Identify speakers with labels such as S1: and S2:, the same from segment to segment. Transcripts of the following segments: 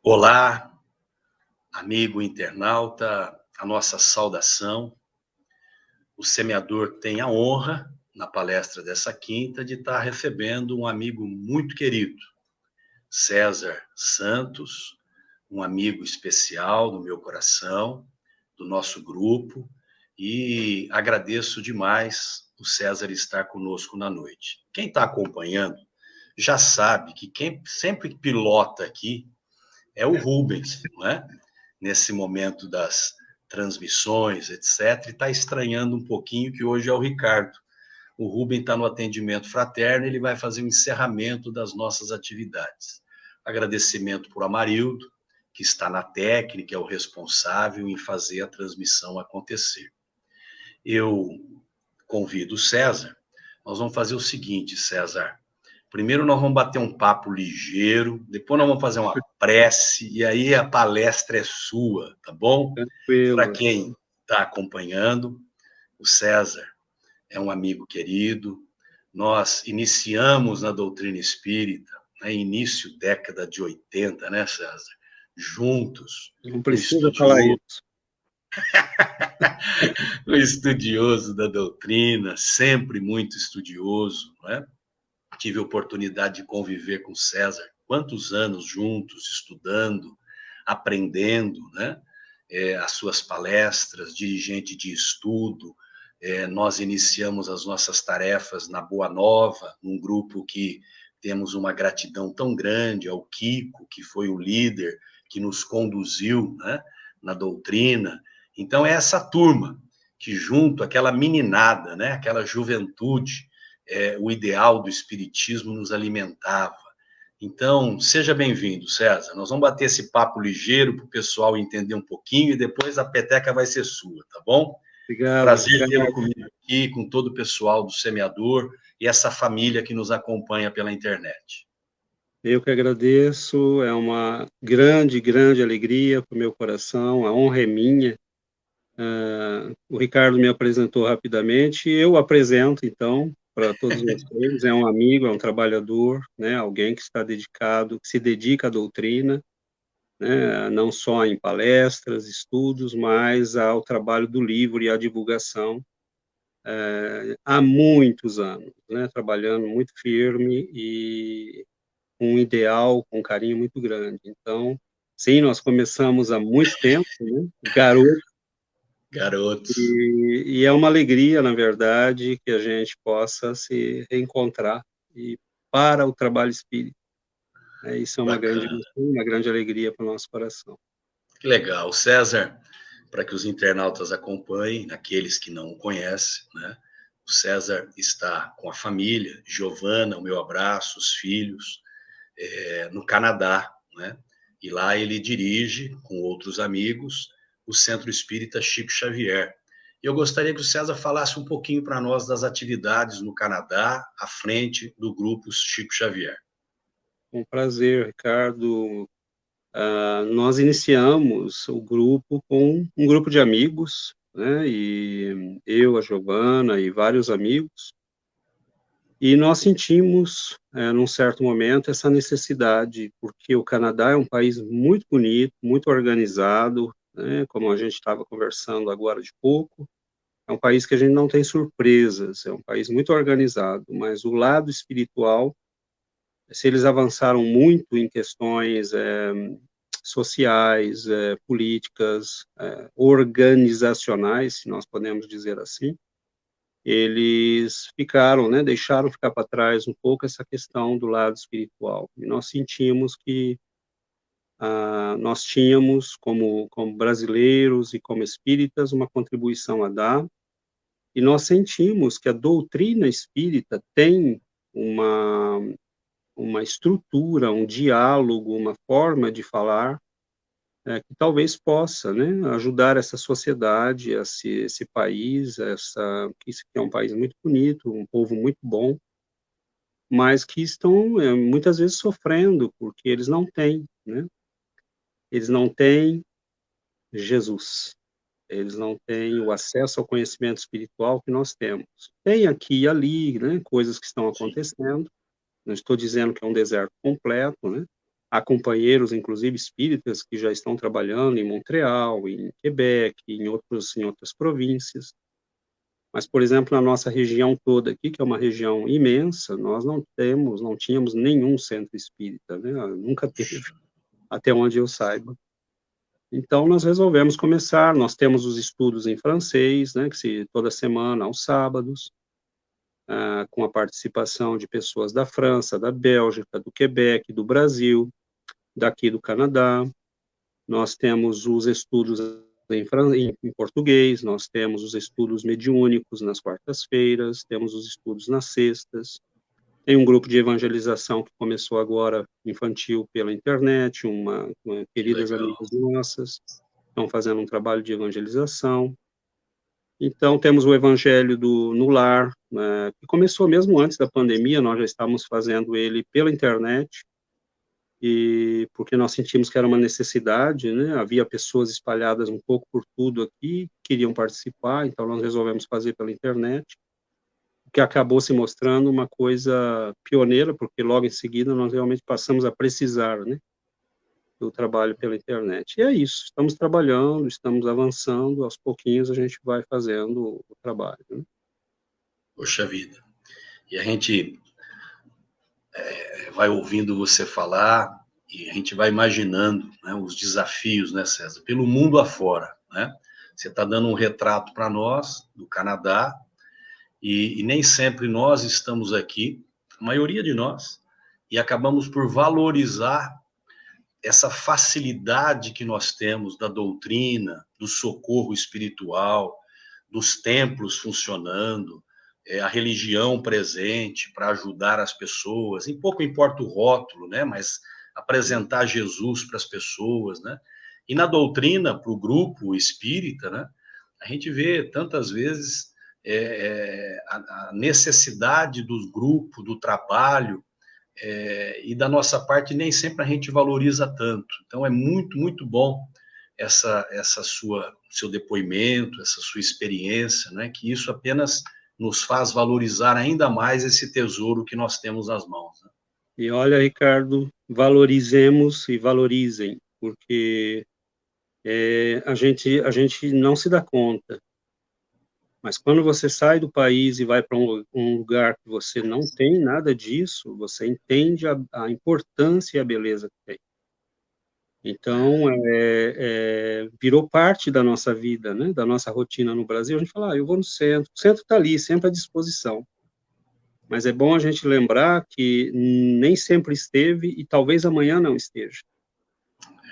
S1: Olá, amigo internauta, a nossa saudação. O semeador tem a honra, na palestra dessa quinta, de estar recebendo um amigo muito querido, César Santos, um amigo especial do meu coração, do nosso grupo, e agradeço demais o César estar conosco na noite. Quem está acompanhando já sabe que quem sempre pilota aqui é o Rubens, não é? Nesse momento das transmissões, etc., e está estranhando um pouquinho que hoje é o Ricardo. O Rubem está no atendimento fraterno, ele vai fazer o encerramento das nossas atividades. Agradecimento por Amarildo, que está na técnica, é o responsável em fazer a transmissão acontecer. Eu convido o César, nós vamos fazer o seguinte, César. Primeiro nós vamos bater um papo ligeiro, depois nós vamos fazer uma prece, e aí a palestra é sua, tá bom? Para
S2: Tranquilo.
S1: quem está acompanhando, o César é um amigo querido. Nós iniciamos na doutrina espírita, né, início década de 80, né, César? Juntos,
S2: Não
S1: um
S2: precisa falar
S1: estudioso,
S2: isso.
S1: um estudioso da doutrina, sempre muito estudioso, não é? Tive a oportunidade de conviver com o César, quantos anos juntos, estudando, aprendendo, né? As suas palestras, dirigente de estudo. Nós iniciamos as nossas tarefas na Boa Nova, um grupo que temos uma gratidão tão grande ao Kiko, que foi o líder que nos conduziu, né, na doutrina. Então, é essa turma que junto, aquela meninada, né, aquela juventude, o ideal do espiritismo nos alimentava. Então, seja bem-vindo, César. Nós vamos bater esse papo ligeiro para o pessoal entender um pouquinho e depois a peteca vai ser sua, tá bom?
S2: Obrigado,
S1: Prazer
S2: Ricardo.
S1: tê-lo comigo aqui, com todo o pessoal do Semeador e essa família que nos acompanha pela internet.
S2: Eu que agradeço, é uma grande, grande alegria para o meu coração, a honra é minha. O Ricardo me apresentou rapidamente, eu apresento, então, para todos vocês, é um amigo, é um trabalhador, né, alguém que está dedicado, que se dedica à doutrina, né, não só em palestras, estudos, mas ao trabalho do livro e à divulgação, há muitos anos, né, trabalhando muito firme e com um ideal, com um carinho muito grande. Então, sim, nós começamos há muito tempo, né, garoto,
S1: Garotos,
S2: e é uma alegria, na verdade, que a gente possa se reencontrar e para o trabalho espírita. Isso é uma grande
S1: bacana.
S2: emoção, uma grande alegria para o nosso coração.
S1: Que legal. César, para que os internautas acompanhem, aqueles que não o conhecem, né? O César está com a família, Giovana, o meu abraço, os filhos, no Canadá, né? E lá ele dirige, com outros amigos, o Centro Espírita Chico Xavier. E eu gostaria que o César falasse um pouquinho para nós das atividades no Canadá, à frente do grupo Chico Xavier.
S2: Com prazer, Ricardo. Nós iniciamos o grupo com um grupo de amigos, né, e eu, a Giovana e vários amigos, e nós sentimos, num certo momento, essa necessidade, porque o Canadá é um país muito bonito, muito organizado, né, como a gente estava conversando agora de pouco, é um país que a gente não tem surpresas, é um país muito organizado, mas o lado espiritual, se eles avançaram muito em questões sociais, políticas, organizacionais, se nós podemos dizer assim, eles ficaram, né, deixaram ficar para trás um pouco essa questão do lado espiritual. E nós sentimos que nós tínhamos, como brasileiros e como espíritas, uma contribuição a dar, e nós sentimos que a doutrina espírita tem uma, uma estrutura, um diálogo, uma forma de falar que talvez possa, né, ajudar essa sociedade, esse país, que é um país muito bonito, um povo muito bom, mas que estão muitas vezes sofrendo porque eles não têm, né? Eles não têm Jesus, eles não têm o acesso ao conhecimento espiritual que nós temos. Tem aqui e ali, né, coisas que estão
S1: Sim,
S2: acontecendo. Não estou dizendo que é um deserto completo, né? Há companheiros, inclusive espíritas, que já estão trabalhando em Montreal, em Quebec, em outras províncias. Mas, por exemplo, na nossa região toda aqui, que é uma região imensa, nós não tínhamos nenhum centro espírita, né? Nunca teve, até onde eu saiba. Então, nós resolvemos começar. Nós temos os estudos em francês, né? Toda semana, aos sábados, com a participação de pessoas da França, da Bélgica, do Quebec, do Brasil, daqui do Canadá. Nós temos os estudos em português, nós temos os estudos mediúnicos nas quartas-feiras, temos os estudos nas sextas. Tem um grupo de evangelização que começou agora, infantil, pela internet, queridas amigas nossas estão fazendo um trabalho de evangelização. Então, temos o Evangelho no Lar, né, que começou mesmo antes da pandemia, nós já estávamos fazendo ele pela internet, e porque nós sentimos que era uma necessidade, né? Havia pessoas espalhadas um pouco por tudo aqui, que queriam participar, então nós resolvemos fazer pela internet, que acabou se mostrando uma coisa pioneira, porque logo em seguida nós realmente passamos a precisar, né, do trabalho pela internet. E é isso, estamos trabalhando, estamos avançando, aos pouquinhos a gente vai fazendo o trabalho, né?
S1: Poxa vida. E a gente vai ouvindo você falar e a gente vai imaginando, né, os desafios, né, César, pelo mundo afora, né? Você está dando um retrato para nós do Canadá e nem sempre nós estamos aqui, a maioria de nós, e acabamos por valorizar essa facilidade que nós temos da doutrina, do socorro espiritual, dos templos funcionando, a religião presente para ajudar as pessoas, e pouco importa o rótulo, né, mas apresentar Jesus para as pessoas, né? E na doutrina, para o grupo espírita, né, a gente vê tantas vezes a necessidade do grupo, do trabalho, e da nossa parte nem sempre a gente valoriza tanto. Então é muito, muito bom essa seu depoimento, essa sua experiência, né? Que isso apenas nos faz valorizar ainda mais esse tesouro que nós temos nas mãos, né?
S2: E olha, Ricardo, valorizemos e valorizem, porque a gente não se dá conta, mas quando você sai do país e vai para um lugar que você não tem nada disso, você entende a importância e a beleza que tem. Então, virou parte da nossa vida, né, da nossa rotina no Brasil. A gente fala, eu vou no centro, o centro está ali, sempre à disposição. Mas é bom a gente lembrar que nem sempre esteve e talvez amanhã não esteja.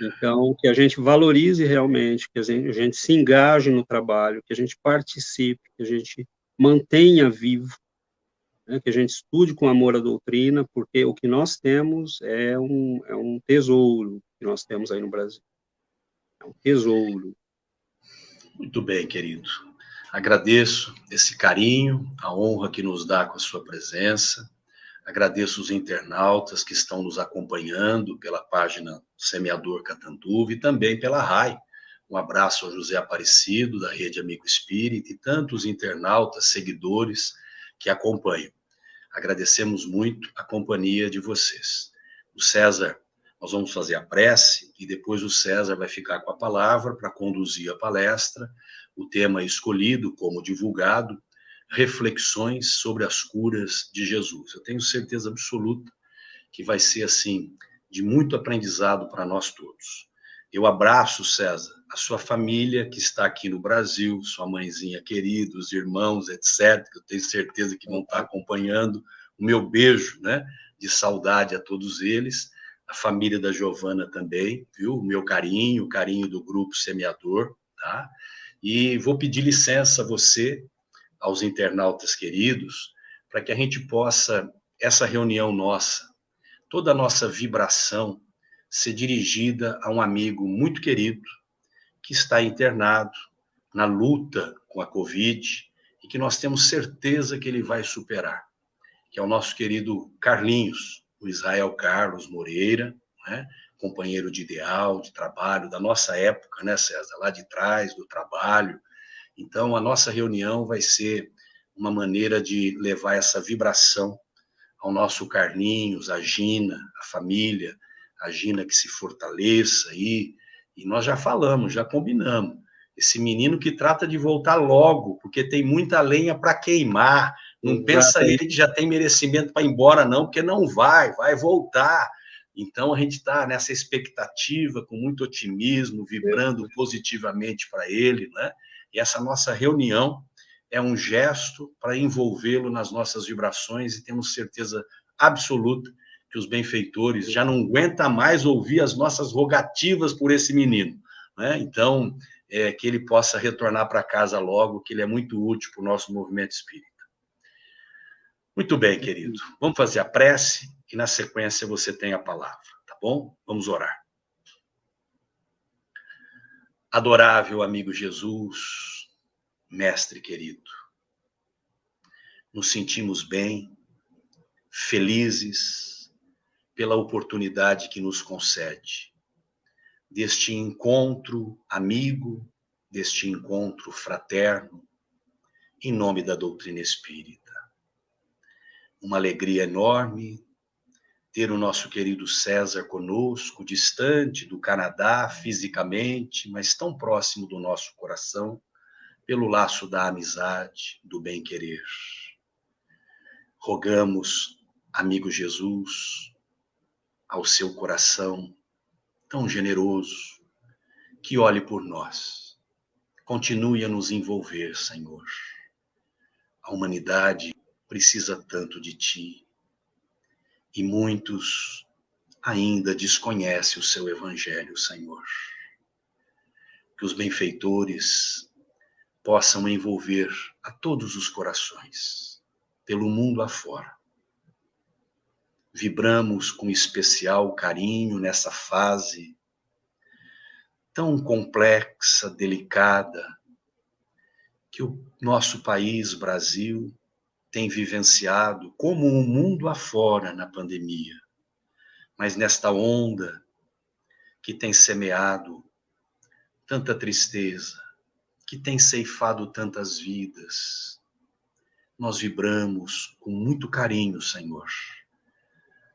S2: Então, que a gente valorize realmente, que a gente se engaje no trabalho, que a gente participe, que a gente mantenha vivo, né, que a gente estude com amor a doutrina, porque o que nós temos é um tesouro que nós temos aí no Brasil. É um tesouro.
S1: Muito bem, querido. Agradeço esse carinho, a honra que nos dá com a sua presença. Agradeço os internautas que estão nos acompanhando pela página Semeador Catanduva e também pela RAI. Um abraço ao José Aparecido, da Rede Amigo Espírita, e tantos internautas, seguidores que acompanham. Agradecemos muito a companhia de vocês. O César, nós vamos fazer a prece e depois o César vai ficar com a palavra para conduzir a palestra. O tema escolhido, como divulgado, reflexões sobre as curas de Jesus. Eu tenho certeza absoluta que vai ser, assim, de muito aprendizado para nós todos. Eu abraço, César, a sua família que está aqui no Brasil, sua mãezinha querida, os irmãos, etc., que eu tenho certeza que vão estar acompanhando. O meu beijo, né, de saudade a todos eles. A família da Giovana também, viu? O meu carinho, o carinho do Grupo Semeador, tá? E vou pedir licença a você, aos internautas queridos, para que a gente possa, essa reunião nossa, toda a nossa vibração, ser dirigida a um amigo muito querido, que está internado na luta com a Covid e que nós temos certeza que ele vai superar, que é o nosso querido Carlinhos, o Israel Carlos Moreira, né? Companheiro de ideal, de trabalho, da nossa época, né, César? Lá de trás, do trabalho. Então, a nossa reunião vai ser uma maneira de levar essa vibração ao nosso Carlinhos, a Gina, a família, a Gina que se fortaleça aí, e nós já falamos, já combinamos. Esse menino que trata de voltar logo, porque tem muita lenha para queimar. Não pensa ele que já tem merecimento para ir embora, não, porque não vai voltar. Então, a gente está nessa expectativa, com muito otimismo, vibrando positivamente para ele, né? E essa nossa reunião é um gesto para envolvê-lo nas nossas vibrações e temos certeza absoluta que os benfeitores já não aguentam mais ouvir as nossas rogativas por esse menino, né? Então, que ele possa retornar para casa logo, que ele é muito útil para o nosso movimento espírita. Muito bem, querido. Vamos fazer a prece e, na sequência, você tem a palavra, tá bom? Vamos orar. Adorável amigo Jesus, mestre querido, nos sentimos bem, felizes pela oportunidade que nos concede, deste encontro amigo, deste encontro fraterno, em nome da doutrina espírita. Uma alegria enorme ter o nosso querido César conosco, distante do Canadá fisicamente, mas tão próximo do nosso coração, pelo laço da amizade, do bem-querer. Rogamos, amigo Jesus, ao seu coração tão generoso, que olhe por nós. Continue a nos envolver, Senhor. A humanidade precisa tanto de ti. E muitos ainda desconhecem o seu evangelho, Senhor. Que os benfeitores possam envolver a todos os corações, pelo mundo afora. Vibramos com especial carinho nessa fase tão complexa, delicada, que o nosso país, Brasil, tem vivenciado como o mundo afora na pandemia. Mas nesta onda que tem semeado tanta tristeza, que tem ceifado tantas vidas, nós vibramos com muito carinho, Senhor,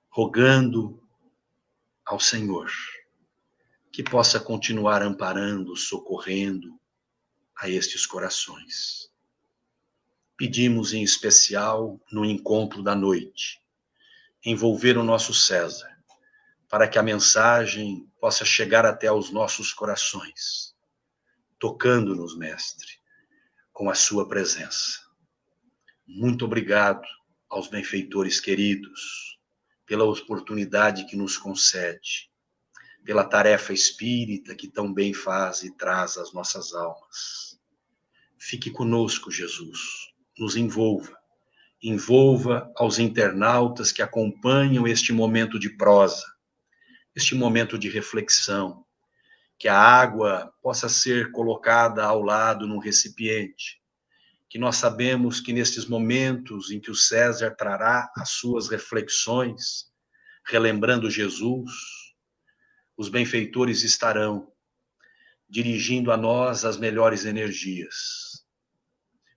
S1: rogando ao Senhor que possa continuar amparando, socorrendo a estes corações. Pedimos em especial no encontro da noite, envolver o nosso César, para que a mensagem possa chegar até aos nossos corações, tocando-nos, mestre, com a sua presença. Muito obrigado aos benfeitores queridos, pela oportunidade que nos concede, pela tarefa espírita que tão bem faz e traz às nossas almas. Fique conosco, Jesus, nos envolva aos internautas que acompanham este momento de prosa, este momento de reflexão, que a água possa ser colocada ao lado num recipiente, que nós sabemos que nestes momentos em que o César trará as suas reflexões, relembrando Jesus, os benfeitores estarão dirigindo a nós as melhores energias,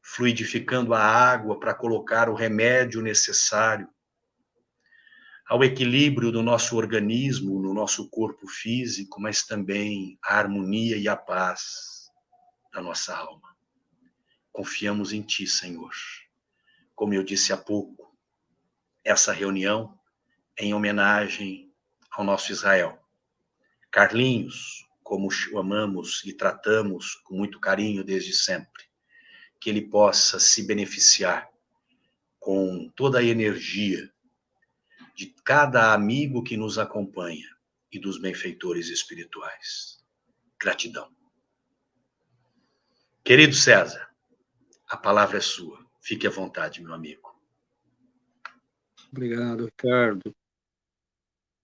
S1: fluidificando a água para colocar o remédio necessário ao equilíbrio do nosso organismo, no nosso corpo físico, mas também a harmonia e a paz da nossa alma. Confiamos em Ti, Senhor. Como eu disse há pouco, essa reunião é em homenagem ao nosso Israel. Carlinhos, como o amamos e tratamos com muito carinho desde sempre, que ele possa se beneficiar com toda a energia de cada amigo que nos acompanha e dos benfeitores espirituais. Gratidão. Querido César, a palavra é sua. Fique à vontade, meu amigo.
S2: Obrigado, Ricardo.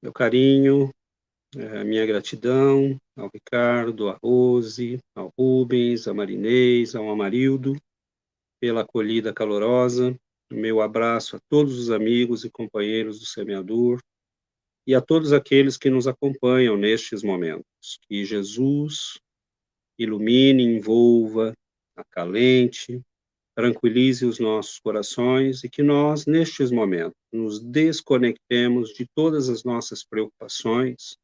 S2: Meu carinho, minha gratidão ao Ricardo, à Rose, ao Rubens, a Marinês, ao Amarildo, pela acolhida calorosa. Meu abraço a todos os amigos e companheiros do Semeador e a todos aqueles que nos acompanham nestes momentos. Que Jesus ilumine, envolva, acalente tranquilize os nossos corações e que nós, nestes momentos, nos desconectemos de todas as nossas preocupações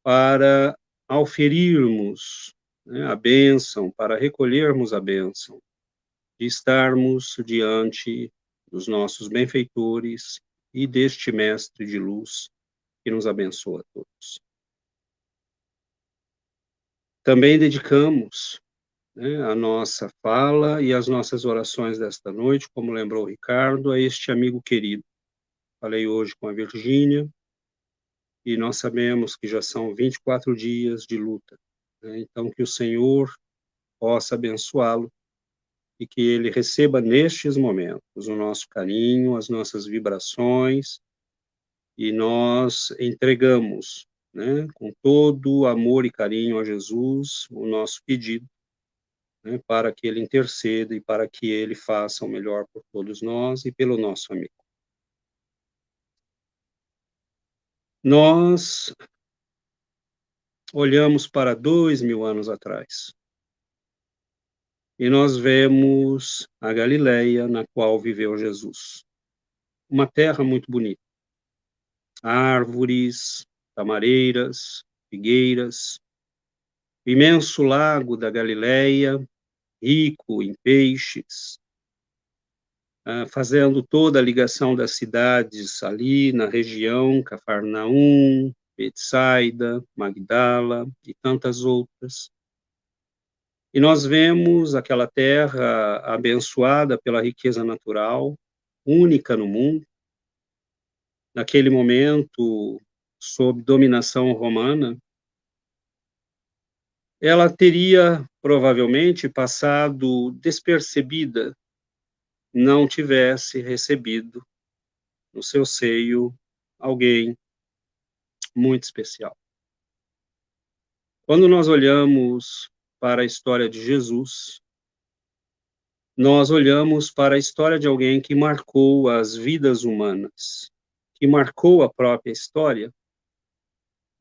S2: para auferirmos, né, a bênção, para recolhermos a bênção, de estarmos diante dos nossos benfeitores e deste Mestre de luz que nos abençoa a todos. Também dedicamos, né, a nossa fala e as nossas orações desta noite, como lembrou o Ricardo, a este amigo querido. Falei hoje com a Virgínia, e nós sabemos que já são 24 dias de luta, né? Então, que o Senhor possa abençoá-lo e que ele receba nestes momentos o nosso carinho, as nossas vibrações, e nós entregamos, né, com todo amor e carinho a Jesus o nosso pedido, né, para que ele interceda e para que ele faça o melhor por todos nós e pelo nosso amigo. Nós olhamos para 2000 anos atrás e nós vemos a Galileia na qual viveu Jesus. Uma terra muito bonita. Árvores, tamareiras, figueiras, o imenso lago da Galileia, rico em peixes, fazendo toda a ligação das cidades ali na região, Cafarnaum, Betsaida, Magdala e tantas outras. E nós vemos aquela terra abençoada pela riqueza natural, única no mundo, naquele momento, sob dominação romana. Ela teria provavelmente passado despercebida, não tivesse recebido no seu seio alguém muito especial. Quando nós olhamos para a história de Jesus, nós olhamos para a história de alguém que marcou as vidas humanas, que marcou a própria história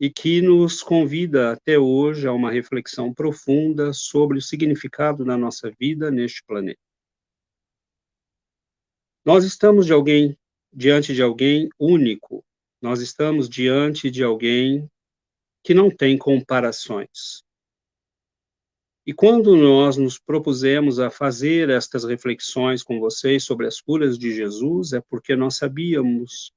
S2: e que nos convida até hoje a uma reflexão profunda sobre o significado da nossa vida neste planeta. Nós estamos diante de alguém único, nós estamos diante de alguém que não tem comparações. E quando nós nos propusemos a fazer estas reflexões com vocês sobre as curas de Jesus, é porque nós sabíamos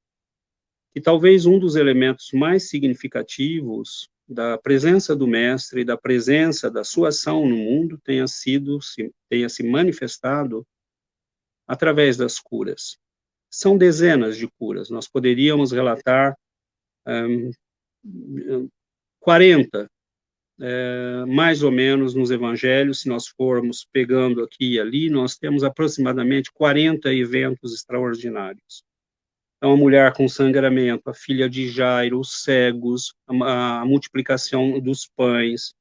S2: que talvez um dos elementos mais significativos da presença do Mestre e da presença da sua ação no mundo tenha se manifestado através das curas. São dezenas de curas, nós poderíamos relatar 40, mais ou menos, nos evangelhos. Se nós formos pegando aqui e ali, nós temos aproximadamente 40 eventos extraordinários. Então, a mulher com sangramento, a filha de Jairo, os cegos, a multiplicação dos pães,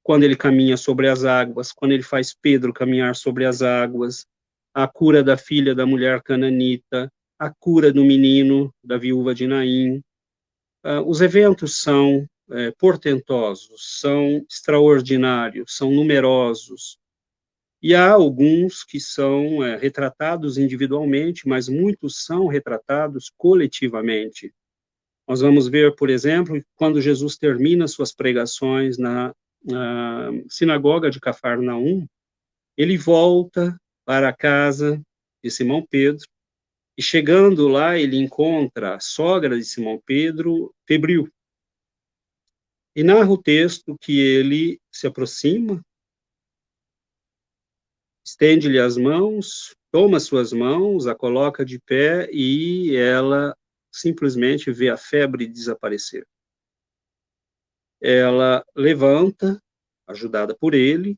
S2: quando ele caminha sobre as águas, quando ele faz Pedro caminhar sobre as águas, a cura da filha da mulher cananita, a cura do menino, da viúva de Naim. Os eventos são portentosos, são extraordinários, são numerosos. E há alguns que são retratados individualmente, mas muitos são retratados coletivamente. Nós vamos ver, por exemplo, quando Jesus termina suas pregações na sinagoga de Cafarnaum, ele volta para a casa de Simão Pedro, e chegando lá, ele encontra a sogra de Simão Pedro febril. E narra o texto que ele se aproxima, estende-lhe as mãos, toma suas mãos, a coloca de pé e ela simplesmente vê a febre desaparecer. Ela levanta, ajudada por ele,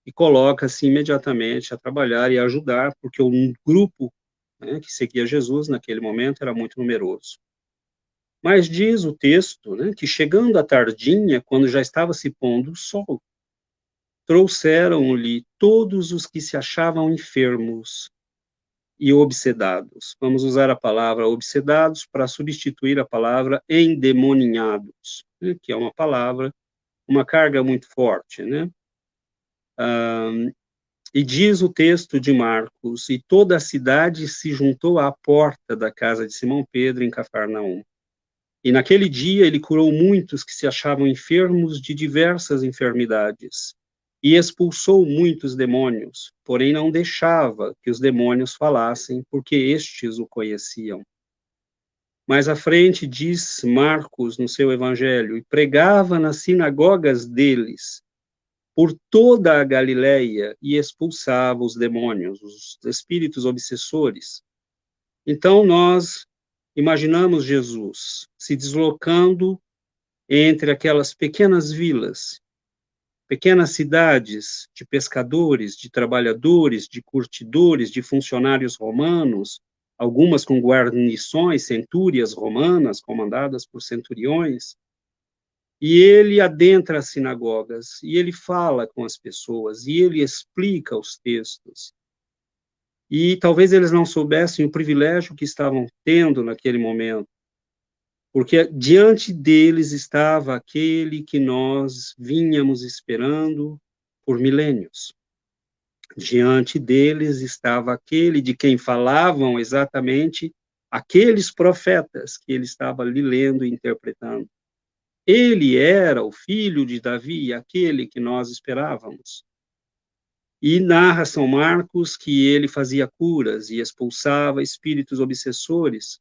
S2: e coloca-se imediatamente a trabalhar e a ajudar, porque o grupo, né, que seguia Jesus naquele momento era muito numeroso. Mas diz o texto, né, que chegando à tardinha, quando já estava se pondo o sol, trouxeram-lhe todos os que se achavam enfermos e obsedados. Vamos usar a palavra obsedados para substituir a palavra endemoninhados, né, que é uma palavra, uma carga muito forte, né? E diz o texto de Marcos, e toda a cidade se juntou à porta da casa de Simão Pedro, em Cafarnaum. E naquele dia ele curou muitos que se achavam enfermos de diversas enfermidades, e expulsou muitos demônios, porém não deixava que os demônios falassem, porque estes o conheciam. Mais à frente diz Marcos no seu evangelho, e pregava nas sinagogas deles, por toda a Galileia, e expulsava os demônios, os espíritos obsessores. Então nós imaginamos Jesus se deslocando entre aquelas pequenas vilas, pequenas cidades de pescadores, de trabalhadores, de curtidores, de funcionários romanos, algumas com guarnições, centúrias romanas, comandadas por centuriões, e ele adentra as sinagogas, e ele fala com as pessoas, e ele explica os textos. E talvez eles não soubessem o privilégio que estavam tendo naquele momento, porque diante deles estava aquele que nós vínhamos esperando por milênios. Diante deles estava aquele de quem falavam exatamente aqueles profetas que ele estava ali lendo e interpretando. Ele era o filho de Davi, aquele que nós esperávamos. E narra São Marcos que ele fazia curas e expulsava espíritos obsessores.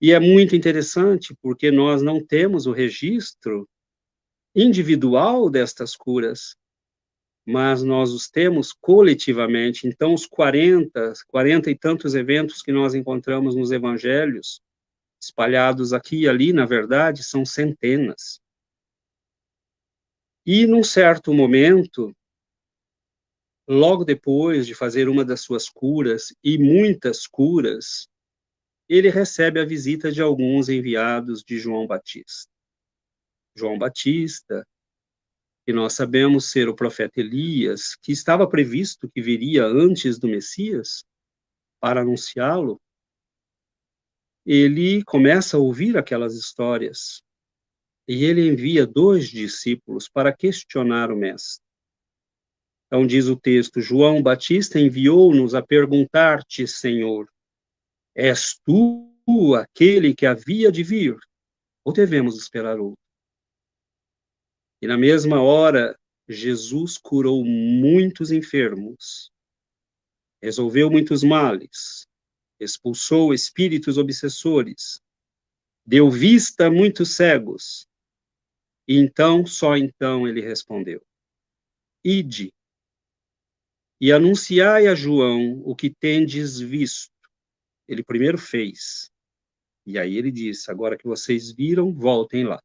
S2: E é muito interessante porque nós não temos o registro individual destas curas, mas nós os temos coletivamente. Então, os 40 e tantos eventos que nós encontramos nos evangelhos, espalhados aqui e ali, na verdade, são centenas. E, num certo momento, logo depois de fazer uma das suas curas, e muitas curas, ele recebe a visita de alguns enviados de João Batista. João Batista, que nós sabemos ser o profeta Elias, que estava previsto que viria antes do Messias para anunciá-lo, ele começa a ouvir aquelas histórias e ele envia 2 discípulos para questionar o mestre. Então diz o texto, João Batista enviou-nos a perguntar-te, Senhor, és tu aquele que havia de vir, ou devemos esperar outro? E na mesma hora, Jesus curou muitos enfermos, resolveu muitos males, expulsou espíritos obsessores, deu vista a muitos cegos. E então, só então, ele respondeu, ide, e anunciai a João o que tendes visto. Ele primeiro fez, e aí ele disse, agora que vocês viram, voltem lá.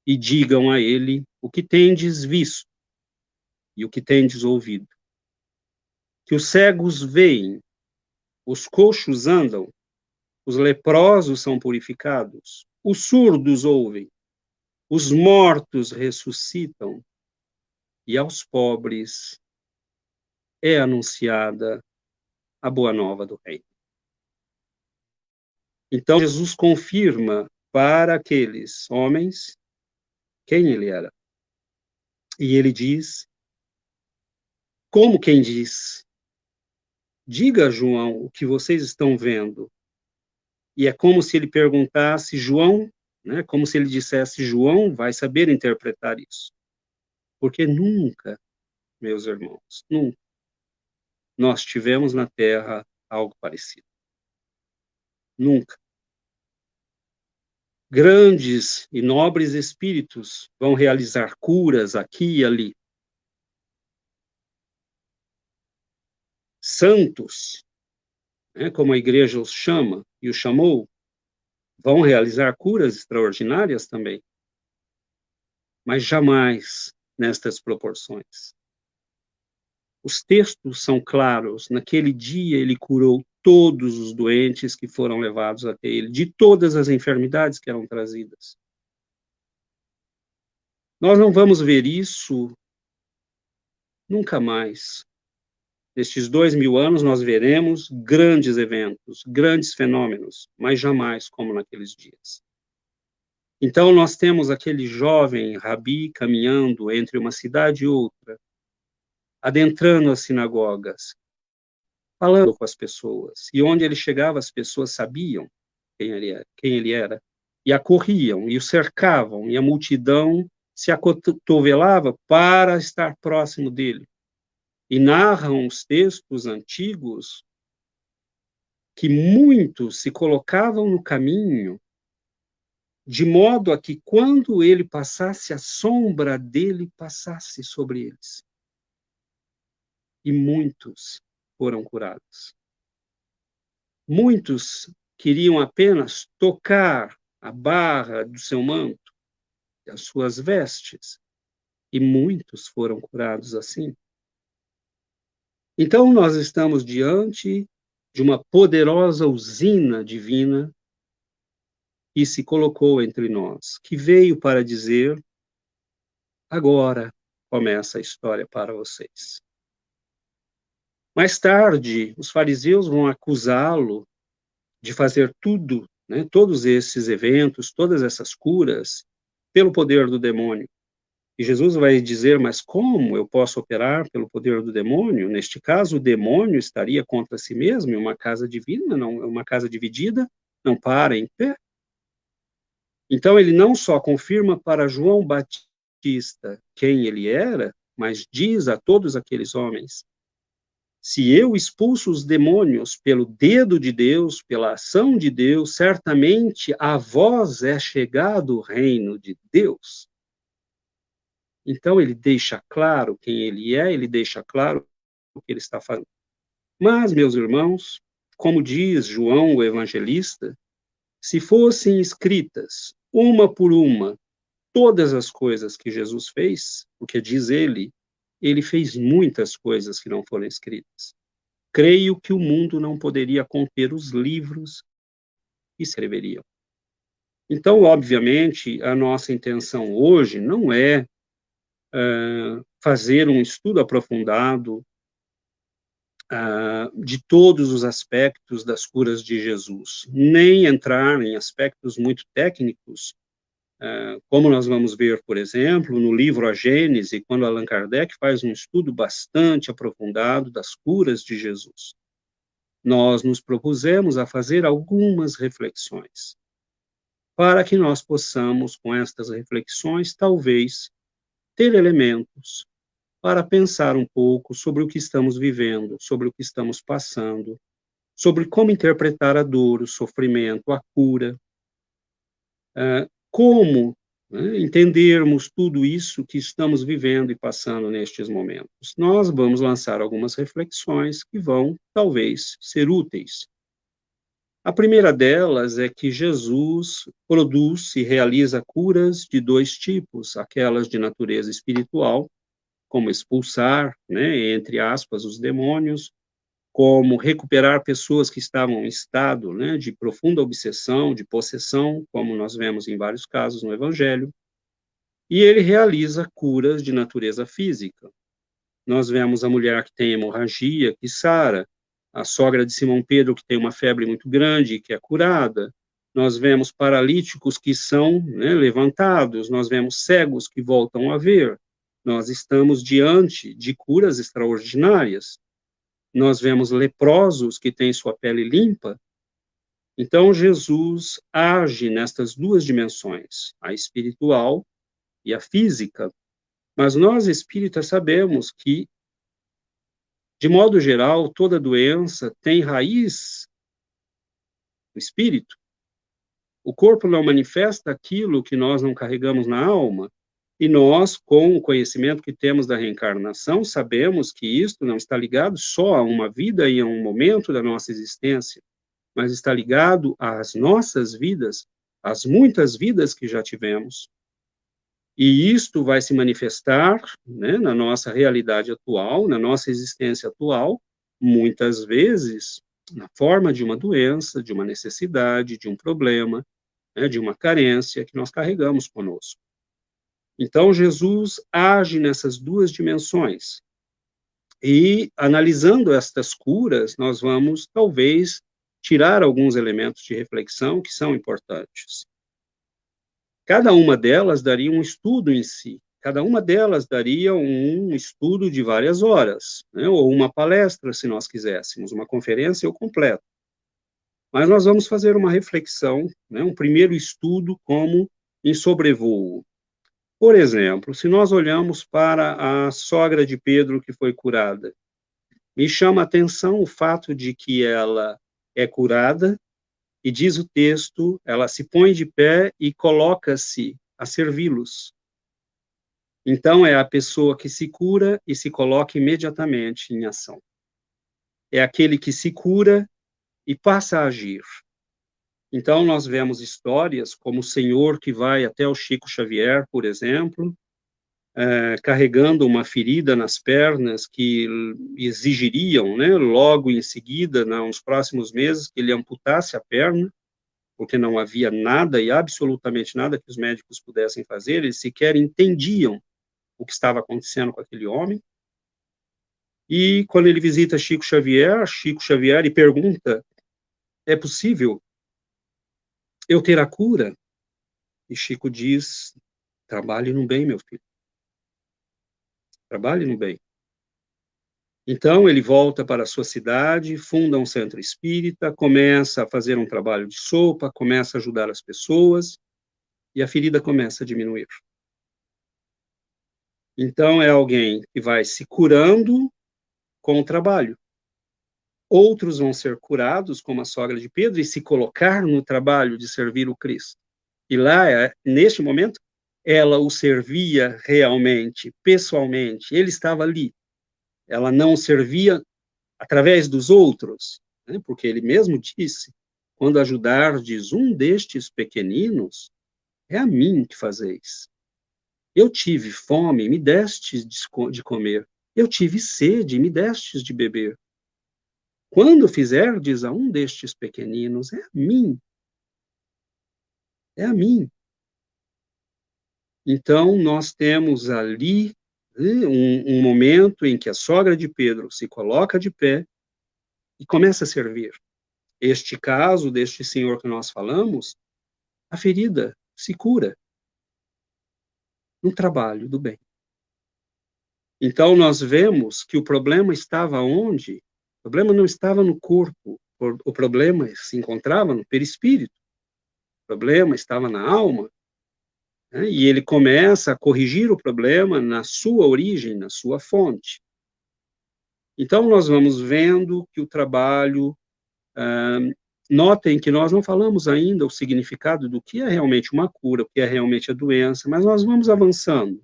S2: E digam a ele o que tendes visto e o que tendes ouvido. Que os cegos veem, os coxos andam, os leprosos são purificados, os surdos ouvem, os mortos ressuscitam, e aos pobres é anunciada a boa nova do reino. Então, Jesus confirma para aqueles homens quem ele era. E ele diz, como quem diz, diga a João o que vocês estão vendo. E é como se ele perguntasse, João, né, como se ele dissesse, João vai saber interpretar isso. Porque nunca, meus irmãos, nunca, nós tivemos na Terra algo parecido. Nunca. Grandes e nobres espíritos vão realizar curas aqui e ali. Santos, né, como a igreja os chama e os chamou, vão realizar curas extraordinárias também. Mas jamais nestas proporções. Os textos são claros. Naquele dia ele curou todos os doentes que foram levados até ele, de todas as enfermidades que eram trazidas. Nós não vamos ver isso nunca mais. Nestes 2000 anos nós veremos grandes eventos, grandes fenômenos, mas jamais como naqueles dias. Então nós temos aquele jovem rabi caminhando entre uma cidade e outra, adentrando as sinagogas, falando com as pessoas. E onde ele chegava, as pessoas sabiam quem ele era, e acorriam, e o cercavam, e a multidão se acotovelava para estar próximo dele. E narram os textos antigos que muitos se colocavam no caminho, de modo a que quando ele passasse, a sombra dele passasse sobre eles. E muitos foram curados. Muitos queriam apenas tocar a barra do seu manto, das suas vestes, e muitos foram curados assim. Então, nós estamos diante de uma poderosa usina divina que se colocou entre nós, que veio para dizer: agora começa a história para vocês. Mais tarde, os fariseus vão acusá-lo de fazer tudo, né, todos esses eventos, todas essas curas, pelo poder do demônio. E Jesus vai dizer: mas como eu posso operar pelo poder do demônio? Neste caso, o demônio estaria contra si mesmo, em uma casa divina, não, uma casa dividida, não para em pé. Então, ele não só confirma para João Batista quem ele era, mas diz a todos aqueles homens: se eu expulso os demônios pelo dedo de Deus, pela ação de Deus, certamente a vós é chegado o reino de Deus. Então, ele deixa claro quem ele é, ele deixa claro o que ele está fazendo. Mas, meus irmãos, como diz João, o evangelista, se fossem escritas, uma por uma, todas as coisas que Jesus fez, porque diz ele fez muitas coisas que não foram escritas. Creio que o mundo não poderia conter os livros que escreveriam. Então, obviamente, a nossa intenção hoje não é fazer um estudo aprofundado de todos os aspectos das curas de Jesus, nem entrar em aspectos muito técnicos, como nós vamos ver, por exemplo, no livro A Gênese, quando Allan Kardec faz um estudo bastante aprofundado das curas de Jesus. Nós nos propusemos a fazer algumas reflexões, para que nós possamos, com estas reflexões, talvez, ter elementos para pensar um pouco sobre o que estamos vivendo, sobre o que estamos passando, sobre como interpretar a dor, o sofrimento, a cura, como entendermos tudo isso que estamos vivendo e passando nestes momentos. Nós vamos lançar algumas reflexões que vão, talvez, ser úteis. A primeira delas é que Jesus produz e realiza curas de dois tipos, aquelas de natureza espiritual, como expulsar, né, entre aspas, os demônios, como recuperar pessoas que estavam em estado, né, de profunda obsessão, de possessão, como nós vemos em vários casos no Evangelho, e ele realiza curas de natureza física. Nós vemos a mulher que tem hemorragia, que sara, a sogra de Simão Pedro, que tem uma febre muito grande, que é curada, nós vemos paralíticos que são, né, levantados, nós vemos cegos que voltam a ver, nós estamos diante de curas extraordinárias. Nós vemos leprosos que têm sua pele limpa. Então, Jesus age nestas duas dimensões, a espiritual e a física. Mas nós, espíritas, sabemos que, de modo geral, toda doença tem raiz no espírito. O corpo não manifesta aquilo que nós não carregamos na alma. E nós, com o conhecimento que temos da reencarnação, sabemos que isto não está ligado só a uma vida e a um momento da nossa existência, mas está ligado às nossas vidas, às muitas vidas que já tivemos. E isto vai se manifestar, né, na nossa realidade atual, na nossa existência atual, muitas vezes na forma de uma doença, de uma necessidade, de um problema, né, de uma carência que nós carregamos conosco. Então, Jesus age nessas duas dimensões. E, analisando estas curas, nós vamos, talvez, tirar alguns elementos de reflexão que são importantes. Cada uma delas daria um estudo em si, cada uma delas daria um estudo de várias horas, né, ou uma palestra, se nós quiséssemos, uma conferência ou completa. Mas nós vamos fazer uma reflexão, né, um primeiro estudo como em sobrevoo. Por exemplo, se nós olhamos para a sogra de Pedro que foi curada, me chama a atenção o fato de que ela é curada, e diz o texto, ela se põe de pé e coloca-se a servi-los. Então, é a pessoa que se cura e se coloca imediatamente em ação. É aquele que se cura e passa a agir. Então, nós vemos histórias como o senhor que vai até o Chico Xavier, por exemplo, carregando uma ferida nas pernas que exigiriam, né, logo em seguida, nos próximos meses, que ele amputasse a perna, porque não havia nada e absolutamente nada que os médicos pudessem fazer, eles sequer entendiam o que estava acontecendo com aquele homem. E quando ele visita Chico Xavier e pergunta, é possível eu ter a cura? E Chico diz, trabalhe no bem, meu filho. Trabalhe no bem. Então, ele volta para a sua cidade, funda um centro espírita, começa a fazer um trabalho de sopa, começa a ajudar as pessoas, e a ferida começa a diminuir. Então, é alguém que vai se curando com o trabalho. Outros vão ser curados, como a sogra de Pedro, e se colocar no trabalho de servir o Cristo. E lá, neste momento, ela o servia realmente, pessoalmente, ele estava ali. Ela não servia através dos outros, né? Porque ele mesmo disse, quando ajudardes um destes pequeninos, é a mim que fazeis. Eu tive fome, me destes de comer. Eu tive sede, me destes de beber. Quando fizerdes a um destes pequeninos, é a mim. É a mim. Então, nós temos ali um momento em que a sogra de Pedro se coloca de pé e começa a servir. Este caso deste senhor que nós falamos, a ferida se cura no trabalho do bem. Então, nós vemos que o problema estava onde? O problema não estava no corpo, o problema se encontrava no perispírito, o problema estava na alma, né? E ele começa a corrigir o problema na sua origem, na sua fonte. Então, nós vamos vendo que o trabalho, notem que nós não falamos ainda o significado do que é realmente uma cura, o que é realmente a doença, mas nós vamos avançando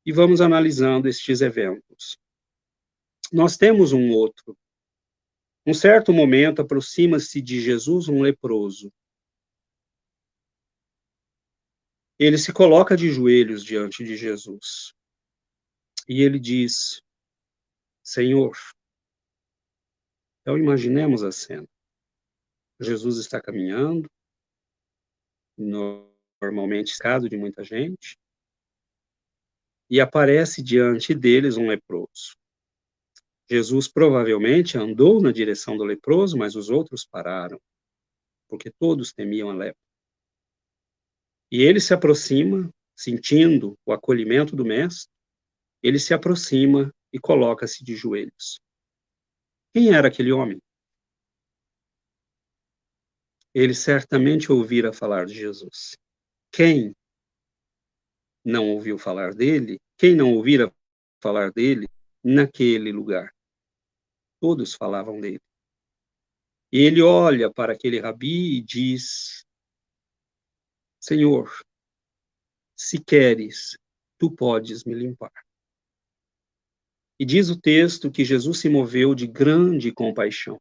S2: e vamos analisando estes eventos. Nós temos um outro. Um certo momento, aproxima-se de Jesus um leproso. Ele se coloca de joelhos diante de Jesus. E ele diz, Senhor, então imaginemos a cena. Jesus está caminhando, normalmente cercado de muita gente, e aparece diante deles um leproso. Jesus provavelmente andou na direção do leproso, mas os outros pararam, porque todos temiam a lepra. E ele se aproxima, sentindo o acolhimento do mestre, ele se aproxima e coloca-se de joelhos. Quem era aquele homem? Ele certamente ouvira falar de Jesus. Quem não ouviu falar dele? Quem não ouvira falar dele naquele lugar? Todos falavam dele. E ele olha para aquele rabi e diz, Senhor, se queres, tu podes me limpar. E diz o texto que Jesus se moveu de grande compaixão.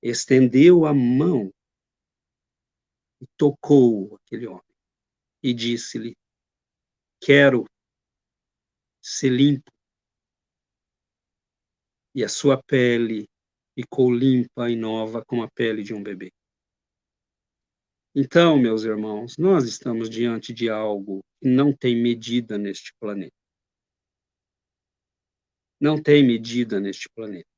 S2: Estendeu a mão e tocou aquele homem. E disse-lhe, quero ser limpo. E a sua pele ficou limpa e nova como a pele de um bebê. Então, meus irmãos, nós estamos diante de algo que não tem medida neste planeta. Não tem medida neste planeta.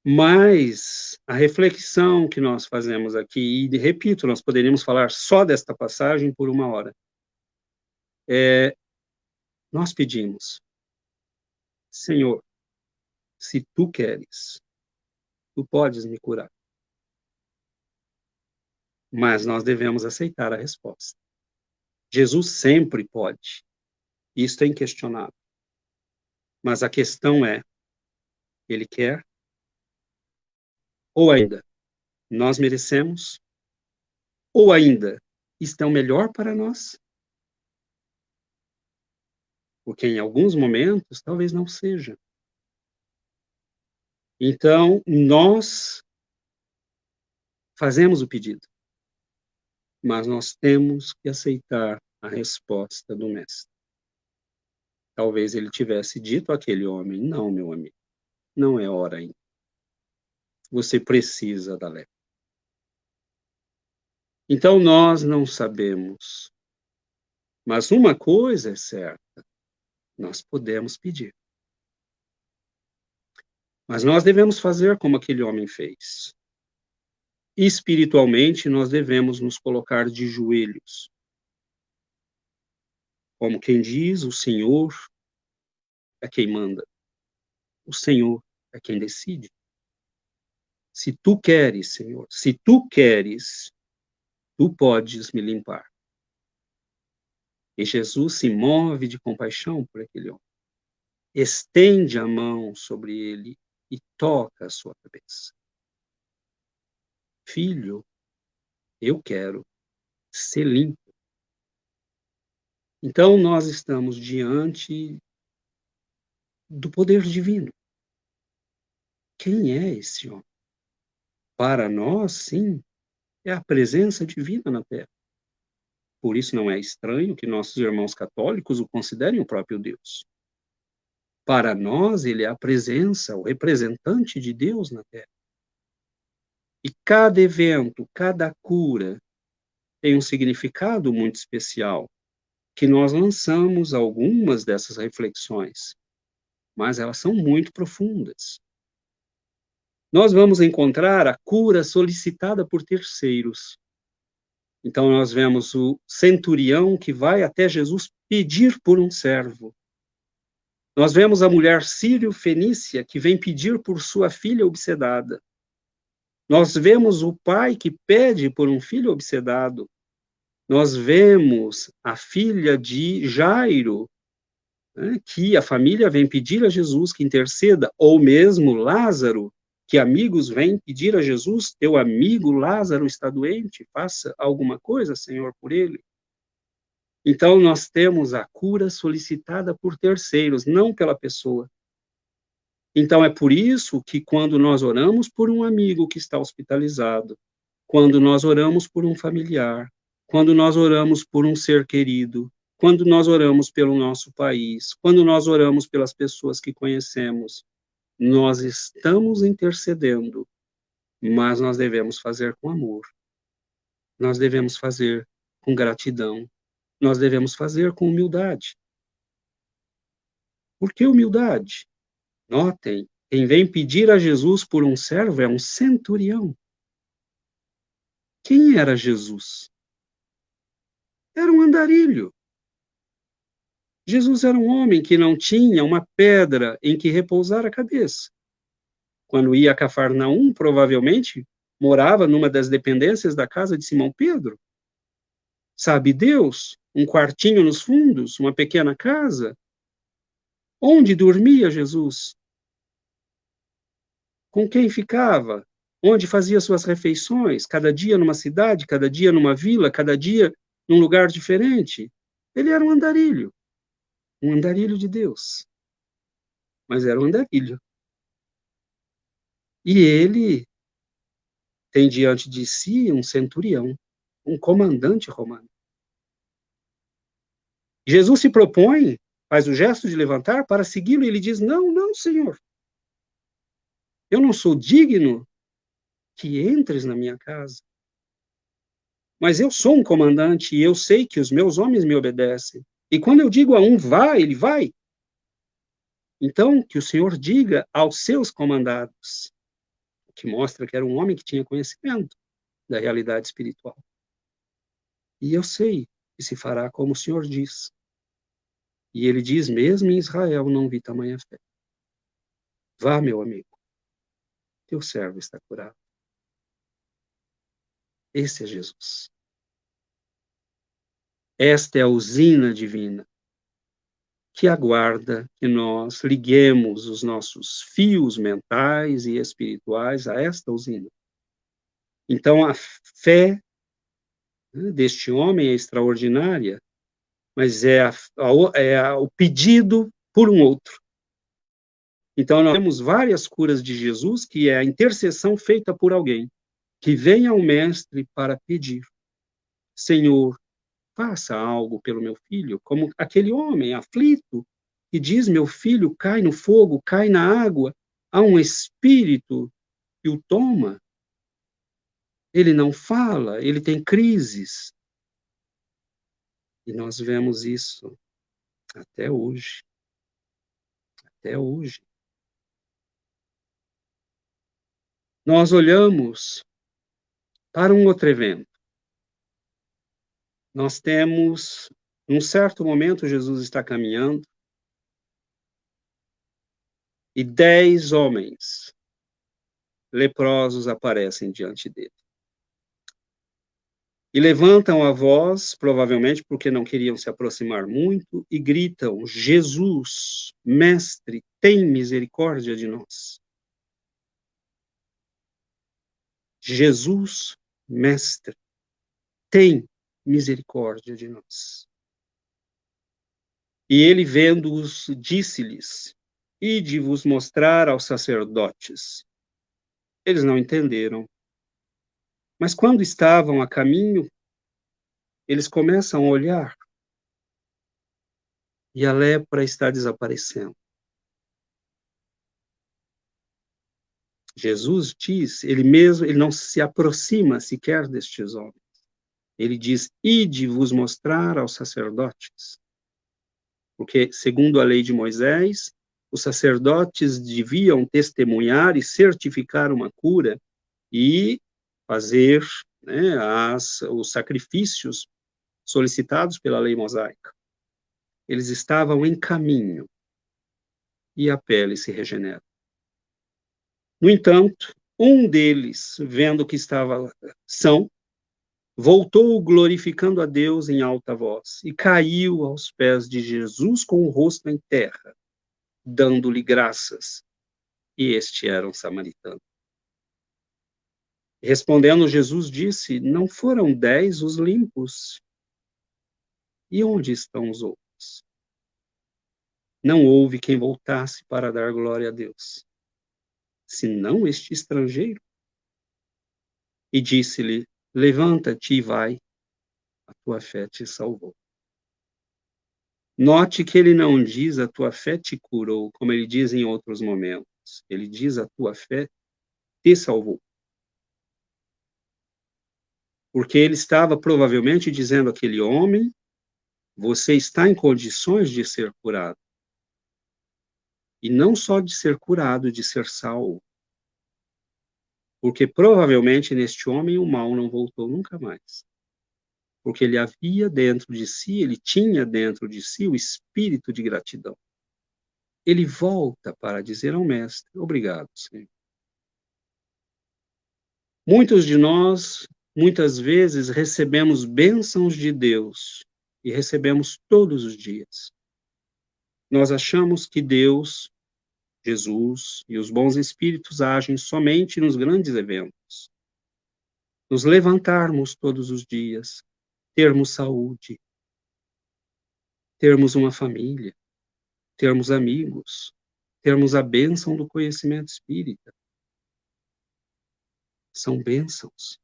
S2: Mas a reflexão que nós fazemos aqui, e repito, nós poderíamos falar só desta passagem por 1 hora, nós pedimos, Senhor, se tu queres, tu podes me curar. Mas nós devemos aceitar a resposta. Jesus sempre pode. Isso é inquestionável. Mas a questão é, ele quer? Ou ainda, nós merecemos? Ou ainda, isto é o melhor para nós? Porque em alguns momentos, talvez não seja. Então, nós fazemos o pedido, mas nós temos que aceitar a resposta do mestre. Talvez ele tivesse dito àquele homem, não, meu amigo, não é hora ainda. Você precisa da lepra. Então, nós não sabemos. Mas uma coisa é certa, nós podemos pedir. Mas nós devemos fazer como aquele homem fez. Espiritualmente, nós devemos nos colocar de joelhos. Como quem diz, o Senhor é quem manda. O Senhor é quem decide. Se tu queres, Senhor, se tu queres, tu podes me limpar. E Jesus se move de compaixão por aquele homem. Estende a mão sobre ele e toca a sua cabeça. Filho, eu quero ser limpo. Então, nós estamos diante do poder divino. Quem é esse homem? Para nós, sim, é a presença divina na Terra. Por isso não é estranho que nossos irmãos católicos o considerem o próprio Deus. Para nós, ele é a presença, o representante de Deus na Terra. E cada evento, cada cura, tem um significado muito especial, que nós lançamos algumas dessas reflexões, mas elas são muito profundas. Nós vamos encontrar a cura solicitada por terceiros. Então, nós vemos o centurião que vai até Jesus pedir por um servo. Nós vemos a mulher sírio-fenícia que vem pedir por sua filha obsedada. Nós vemos o pai que pede por um filho obsedado. Nós vemos a filha de Jairo, né, que a família vem pedir a Jesus que interceda, ou mesmo Lázaro, que amigos vêm pedir a Jesus, teu amigo Lázaro está doente, faça alguma coisa, Senhor, por ele. Então, nós temos a cura solicitada por terceiros, não pela pessoa. Então, é por isso que quando nós oramos por um amigo que está hospitalizado, quando nós oramos por um familiar, quando nós oramos por um ser querido, quando nós oramos pelo nosso país, quando nós oramos pelas pessoas que conhecemos, nós estamos intercedendo, mas nós devemos fazer com amor. Nós devemos fazer com gratidão. Nós devemos fazer com humildade. Por que humildade? Notem, quem vem pedir a Jesus por um servo é um centurião. Quem era Jesus? Era um andarilho. Jesus era um homem que não tinha uma pedra em que repousar a cabeça. Quando ia a Cafarnaum, provavelmente morava numa das dependências da casa de Simão Pedro. Sabe Deus, um quartinho nos fundos, uma pequena casa. Onde dormia Jesus? Com quem ficava? Onde fazia suas refeições? Cada dia numa cidade, cada dia numa vila, cada dia num lugar diferente. Ele era um andarilho de Deus. Mas era um andarilho. E ele tem diante de si um centurião, um comandante romano. Jesus se propõe, faz o gesto de levantar para segui-lo, e ele diz, não, não, Senhor. Eu não sou digno que entres na minha casa. Mas eu sou um comandante e eu sei que os meus homens me obedecem. E quando eu digo a um vá, ele vai. Então, que o Senhor diga aos seus comandados, que mostra que era um homem que tinha conhecimento da realidade espiritual. E eu sei que se fará como o Senhor diz. E ele diz, mesmo em Israel não vi tamanha fé. Vá, meu amigo, teu servo está curado. Esse é Jesus. Esta é a usina divina que aguarda que nós liguemos os nossos fios mentais e espirituais a esta usina. Então, a fé, né, deste homem é extraordinária, mas é o pedido por um outro. Então, nós temos várias curas de Jesus, que é a intercessão feita por alguém, que vem ao mestre para pedir, Senhor, faça algo pelo meu filho, como aquele homem aflito, que diz, meu filho cai no fogo, cai na água, há um espírito que o toma, ele não fala, ele tem crises. E nós vemos isso até hoje. Até hoje. Nós olhamos para um outro evento. Nós temos, num certo momento, Jesus está caminhando e 10 homens leprosos aparecem diante dele. E levantam a voz, provavelmente porque não queriam se aproximar muito, e gritam, Jesus, mestre, tem misericórdia de nós. Jesus, mestre, tem misericórdia de nós. E ele, vendo-os, disse-lhes, ide vos mostrar aos sacerdotes. Eles não entenderam. Mas quando estavam a caminho, eles começam a olhar e a lepra está desaparecendo. Jesus diz, ele mesmo, ele não se aproxima sequer destes homens. Ele diz, ide vos mostrar aos sacerdotes. Porque, segundo a lei de Moisés, os sacerdotes deviam testemunhar e certificar uma cura e fazer, né, os sacrifícios solicitados pela lei mosaica. Eles estavam em caminho e a pele se regenera. No entanto, um deles, vendo que estava são, voltou glorificando a Deus em alta voz e caiu aos pés de Jesus com o rosto em terra, dando-lhe graças. E este era um samaritano. Respondendo, Jesus disse, não foram 10 os limpos? E onde estão os outros? Não houve quem voltasse para dar glória a Deus, senão este estrangeiro. E disse-lhe, levanta-te e vai, a tua fé te salvou. Note que ele não diz a tua fé te curou, como ele diz em outros momentos. Ele diz a tua fé te salvou. Porque ele estava provavelmente dizendo àquele homem, você está em condições de ser curado. E não só de ser curado, de ser salvo. Porque provavelmente neste homem o mal não voltou nunca mais. Porque ele havia dentro de si, ele tinha dentro de si o espírito de gratidão. Ele volta para dizer ao mestre, obrigado, Senhor. Muitos de nós, muitas vezes, recebemos bênçãos de Deus e recebemos todos os dias. Nós achamos que Deus, Jesus e os bons espíritos agem somente nos grandes eventos. Nos levantarmos todos os dias, termos saúde, termos uma família, termos amigos, termos a bênção do conhecimento espírita. São bênçãos,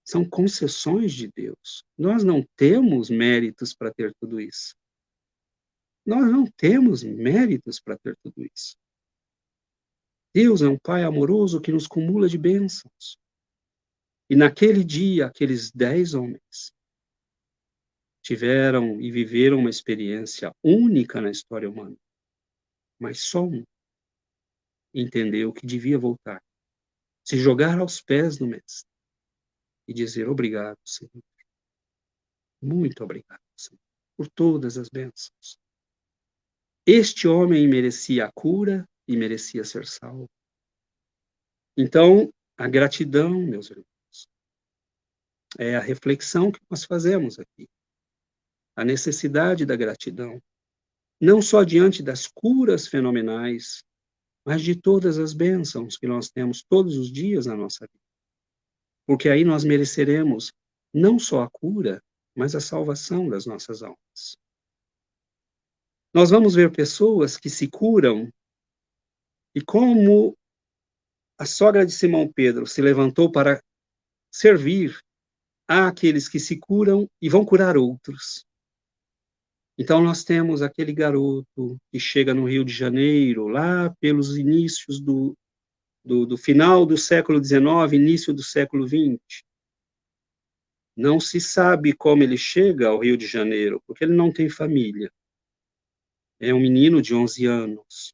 S2: são concessões de Deus. Nós não temos méritos para ter tudo isso. Nós não temos méritos para ter tudo isso. Deus é um Pai amoroso que nos cumula de bênçãos. E naquele dia, aqueles 10 homens tiveram e viveram uma experiência única na história humana. Mas só um entendeu que devia voltar, se jogar aos pés do Mestre e dizer obrigado, Senhor. Muito obrigado, Senhor, por todas as bênçãos. Este homem merecia a cura e merecia ser salvo. Então, a gratidão, meus irmãos, é a reflexão que nós fazemos aqui. A necessidade da gratidão, não só diante das curas fenomenais, mas de todas as bênçãos que nós temos todos os dias na nossa vida. Porque aí nós mereceremos não só a cura, mas a salvação das nossas almas. Nós vamos ver pessoas que se curam e como a sogra de Simão Pedro se levantou para servir àqueles que se curam e vão curar outros. Então nós temos aquele garoto que chega no Rio de Janeiro, lá pelos inícios do final do século XIX, início do século XX. Não se sabe como ele chega ao Rio de Janeiro, porque ele não tem família. É um menino de 11 anos,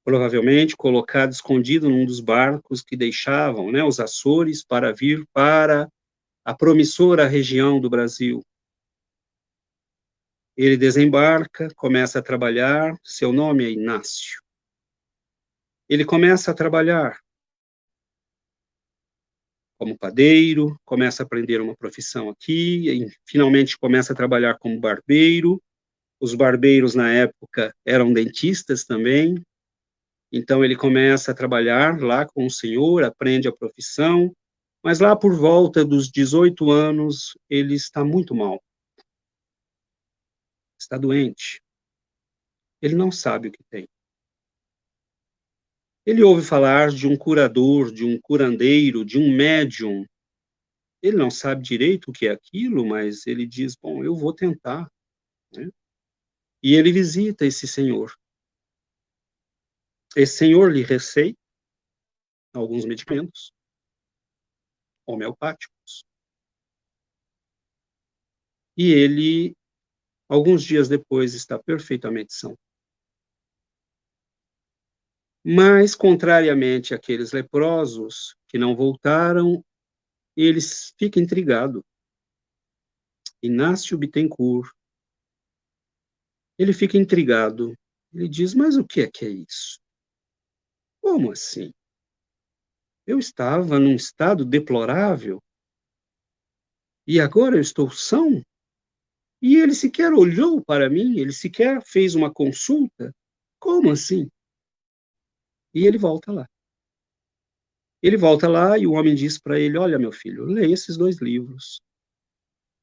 S2: provavelmente colocado escondido num dos barcos que deixavam, né, os Açores para vir para a promissora região do Brasil. Ele desembarca, começa a trabalhar, seu nome é Inácio. Ele começa a trabalhar como padeiro, começa a aprender uma profissão aqui, e finalmente começa a trabalhar como barbeiro. Os barbeiros, na época, eram dentistas também. Então, ele começa a trabalhar lá com o senhor, aprende a profissão, mas lá por volta dos 18 anos, ele está muito mal. Está doente. Ele não sabe o que tem. Ele ouve falar de um curador, de um curandeiro, de um médium. Ele não sabe direito o que é aquilo, mas ele diz, bom, eu vou tentar, né? E ele visita esse senhor. Esse senhor lhe receita alguns medicamentos homeopáticos. E ele, alguns dias depois, está perfeitamente são. Mas, contrariamente àqueles leprosos que não voltaram, ele fica intrigado. Inácio Bittencourt, ele fica intrigado. Ele diz, mas o que é isso? Como assim? Eu estava num estado deplorável e agora eu estou são? E ele sequer olhou para mim, ele sequer fez uma consulta. Como assim? E ele volta lá. Ele volta lá e o homem diz para ele, olha, meu filho, leia esses 2 livros.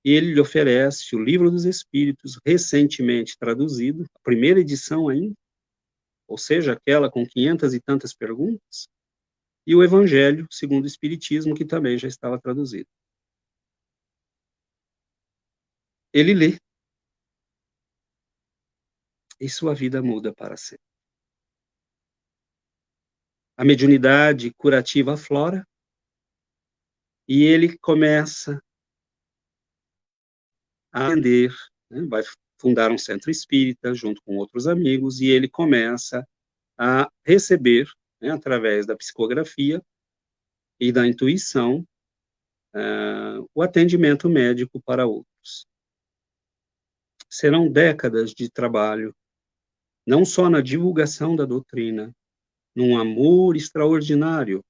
S2: E ele lhe oferece o Livro dos Espíritos, recentemente traduzido, a primeira edição ainda, ou seja, aquela com 500 e tantas perguntas, e o Evangelho segundo o Espiritismo, que também já estava traduzido. Ele lê, e sua vida muda para sempre. A mediunidade curativa aflora, e ele começa a aprender, né, vai fundar um centro espírita junto com outros amigos, e ele começa a receber, né, através da psicografia e da intuição, o atendimento médico para outros. Serão décadas de trabalho, não só na divulgação da doutrina, num amor extraordinário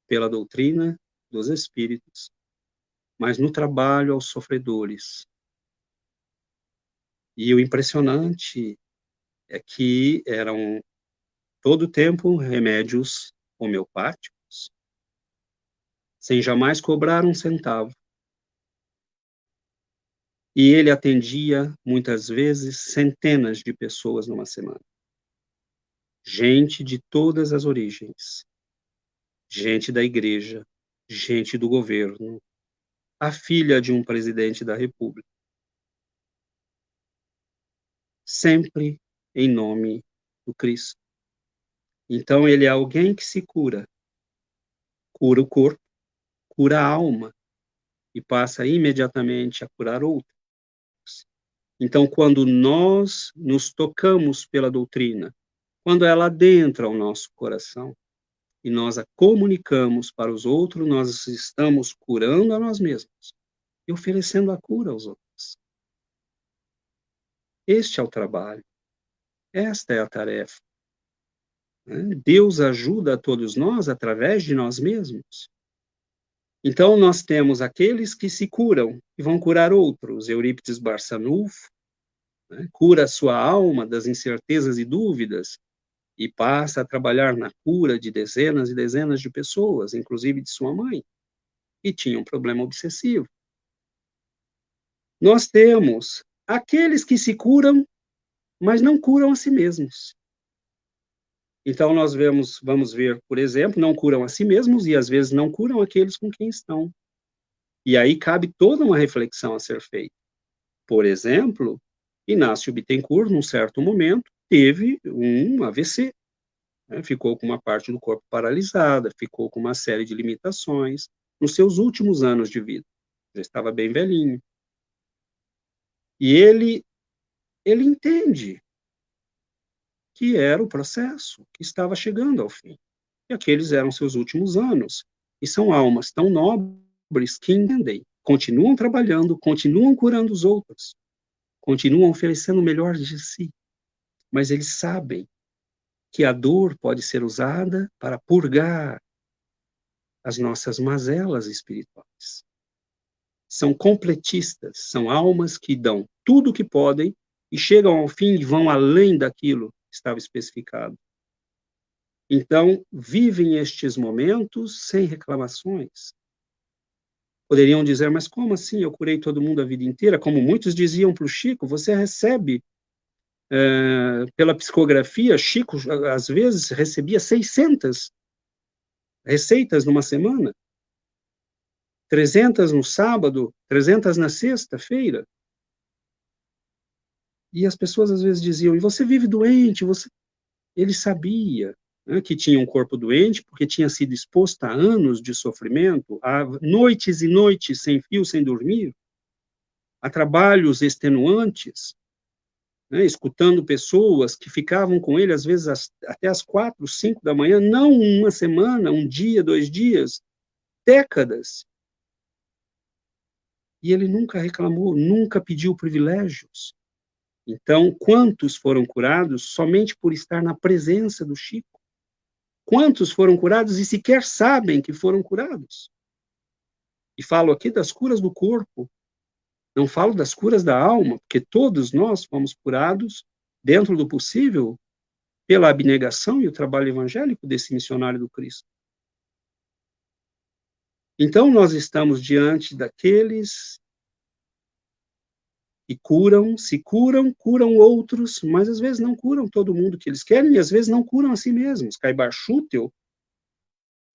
S2: pela doutrina dos espíritos, mas no trabalho aos sofredores. E o impressionante é que eram todo o tempo remédios homeopáticos, sem jamais cobrar um centavo. E ele atendia, muitas vezes, centenas de pessoas numa semana. Gente de todas as origens. Gente da igreja, gente do governo, a filha de um presidente da República. Sempre em nome do Cristo. Então, ele é alguém que se cura. Cura o corpo, cura a alma, e passa imediatamente a curar outros. Então, quando nós nos tocamos pela doutrina, quando ela adentra o nosso coração, e nós a comunicamos para os outros, nós estamos curando a nós mesmos e oferecendo a cura aos outros. Este é o trabalho. Esta é a tarefa. Deus ajuda a todos nós através de nós mesmos. Então, nós temos aqueles que se curam e vão curar outros. Eurípides Barçanufo, cura a sua alma das incertezas e dúvidas e passa a trabalhar na cura de dezenas e dezenas de pessoas, inclusive de sua mãe, que tinha um problema obsessivo. Nós temos aqueles que se curam, mas não curam a si mesmos. Então, nós vamos ver, por exemplo, não curam a si mesmos e, às vezes, não curam aqueles com quem estão. E aí cabe toda uma reflexão a ser feita. Por exemplo, Inácio Bittencourt, num certo momento, teve um AVC. Ficou com uma parte do corpo paralisada, ficou com uma série de limitações nos seus últimos anos de vida. Já estava bem velhinho. E ele entende que era o processo, que estava chegando ao fim. E aqueles eram seus últimos anos. E são almas tão nobres que entendem, continuam trabalhando, continuam curando os outros, continuam oferecendo o melhor de si. Mas eles sabem que a dor pode ser usada para purgar as nossas mazelas espirituais. São completistas, são almas que dão tudo o que podem e chegam ao fim e vão além daquilo que estava especificado. Então, vivem estes momentos sem reclamações. Poderiam dizer, mas como assim? Eu curei todo mundo a vida inteira? Como muitos diziam para o Chico, você recebe pela psicografia. Chico, às vezes, recebia 600 receitas numa semana. 300 no sábado, 300 na sexta-feira. E as pessoas às vezes diziam, e você vive doente, você... Ele sabia, né, que tinha um corpo doente, porque tinha sido exposto a anos de sofrimento, a noites e noites sem fio, sem dormir, a trabalhos extenuantes, né, escutando pessoas que ficavam com ele, às vezes, até as 4, 5 da manhã, não uma semana, um dia, 2 dias, décadas. E ele nunca reclamou, nunca pediu privilégios. Então, quantos foram curados somente por estar na presença do Chico? Quantos foram curados e sequer sabem que foram curados? E falo aqui das curas do corpo, não falo das curas da alma, porque todos nós fomos curados, dentro do possível, pela abnegação e o trabalho evangélico desse missionário do Cristo. Então, nós estamos diante daqueles que curam, se curam, curam outros, mas às vezes não curam todo mundo que eles querem e às vezes não curam a si mesmos. Caibar Schutel,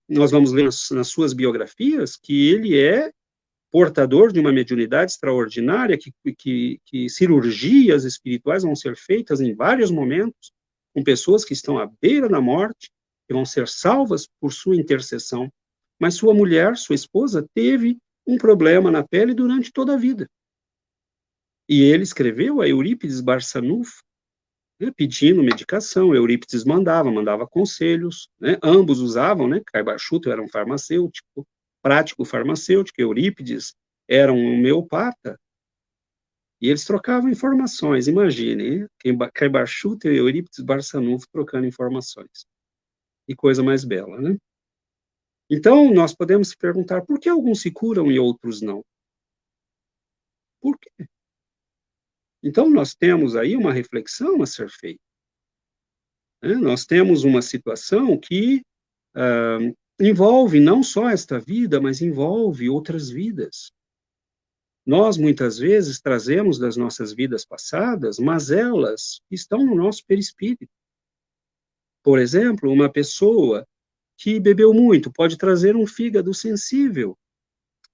S2: nós vamos ler nas suas biografias que ele é portador de uma mediunidade extraordinária, que cirurgias espirituais vão ser feitas em vários momentos, com pessoas que estão à beira da morte, que vão ser salvas por sua intercessão. Mas sua mulher, sua esposa, teve um problema na pele durante toda a vida. E ele escreveu a Eurípides Barçanufo, né, pedindo medicação. Eurípides mandava conselhos, né, ambos usavam, né, Caibar Schutel era um farmacêutico, prático farmacêutico, Eurípides era um homeopata, e eles trocavam informações, imaginem, Caibar Schutel e Eurípides Barçanufo trocando informações. E coisa mais bela, né? Então, nós podemos se perguntar, por que alguns se curam e outros não? Por quê? Então, nós temos aí uma reflexão a ser feita. Né? Nós temos uma situação que envolve não só esta vida, mas envolve outras vidas. Nós, muitas vezes, trazemos das nossas vidas passadas mazelas que estão no nosso perispírito. Por exemplo, uma pessoa que bebeu muito pode trazer um fígado sensível.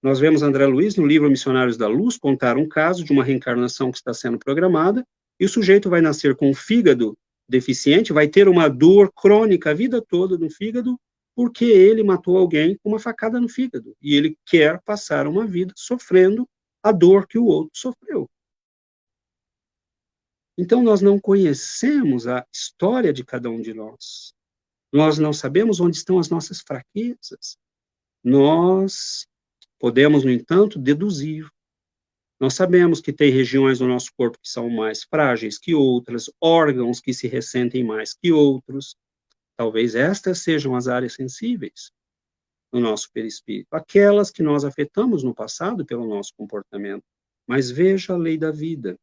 S2: Nós vemos André Luiz, no livro Missionários da Luz, contar um caso de uma reencarnação que está sendo programada, e o sujeito vai nascer com o fígado deficiente, vai ter uma dor crônica a vida toda no fígado, porque ele matou alguém com uma facada no fígado, e ele quer passar uma vida sofrendo a dor que o outro sofreu. Então, nós não conhecemos a história de cada um de nós. Nós não sabemos onde estão as nossas fraquezas. Nós podemos, no entanto, deduzir. Nós sabemos que tem regiões do nosso corpo que são mais frágeis que outras, órgãos que se ressentem mais que outros. Talvez estas sejam as áreas sensíveis no nosso perispírito, aquelas que nós afetamos no passado pelo nosso comportamento. Mas veja a lei da vida.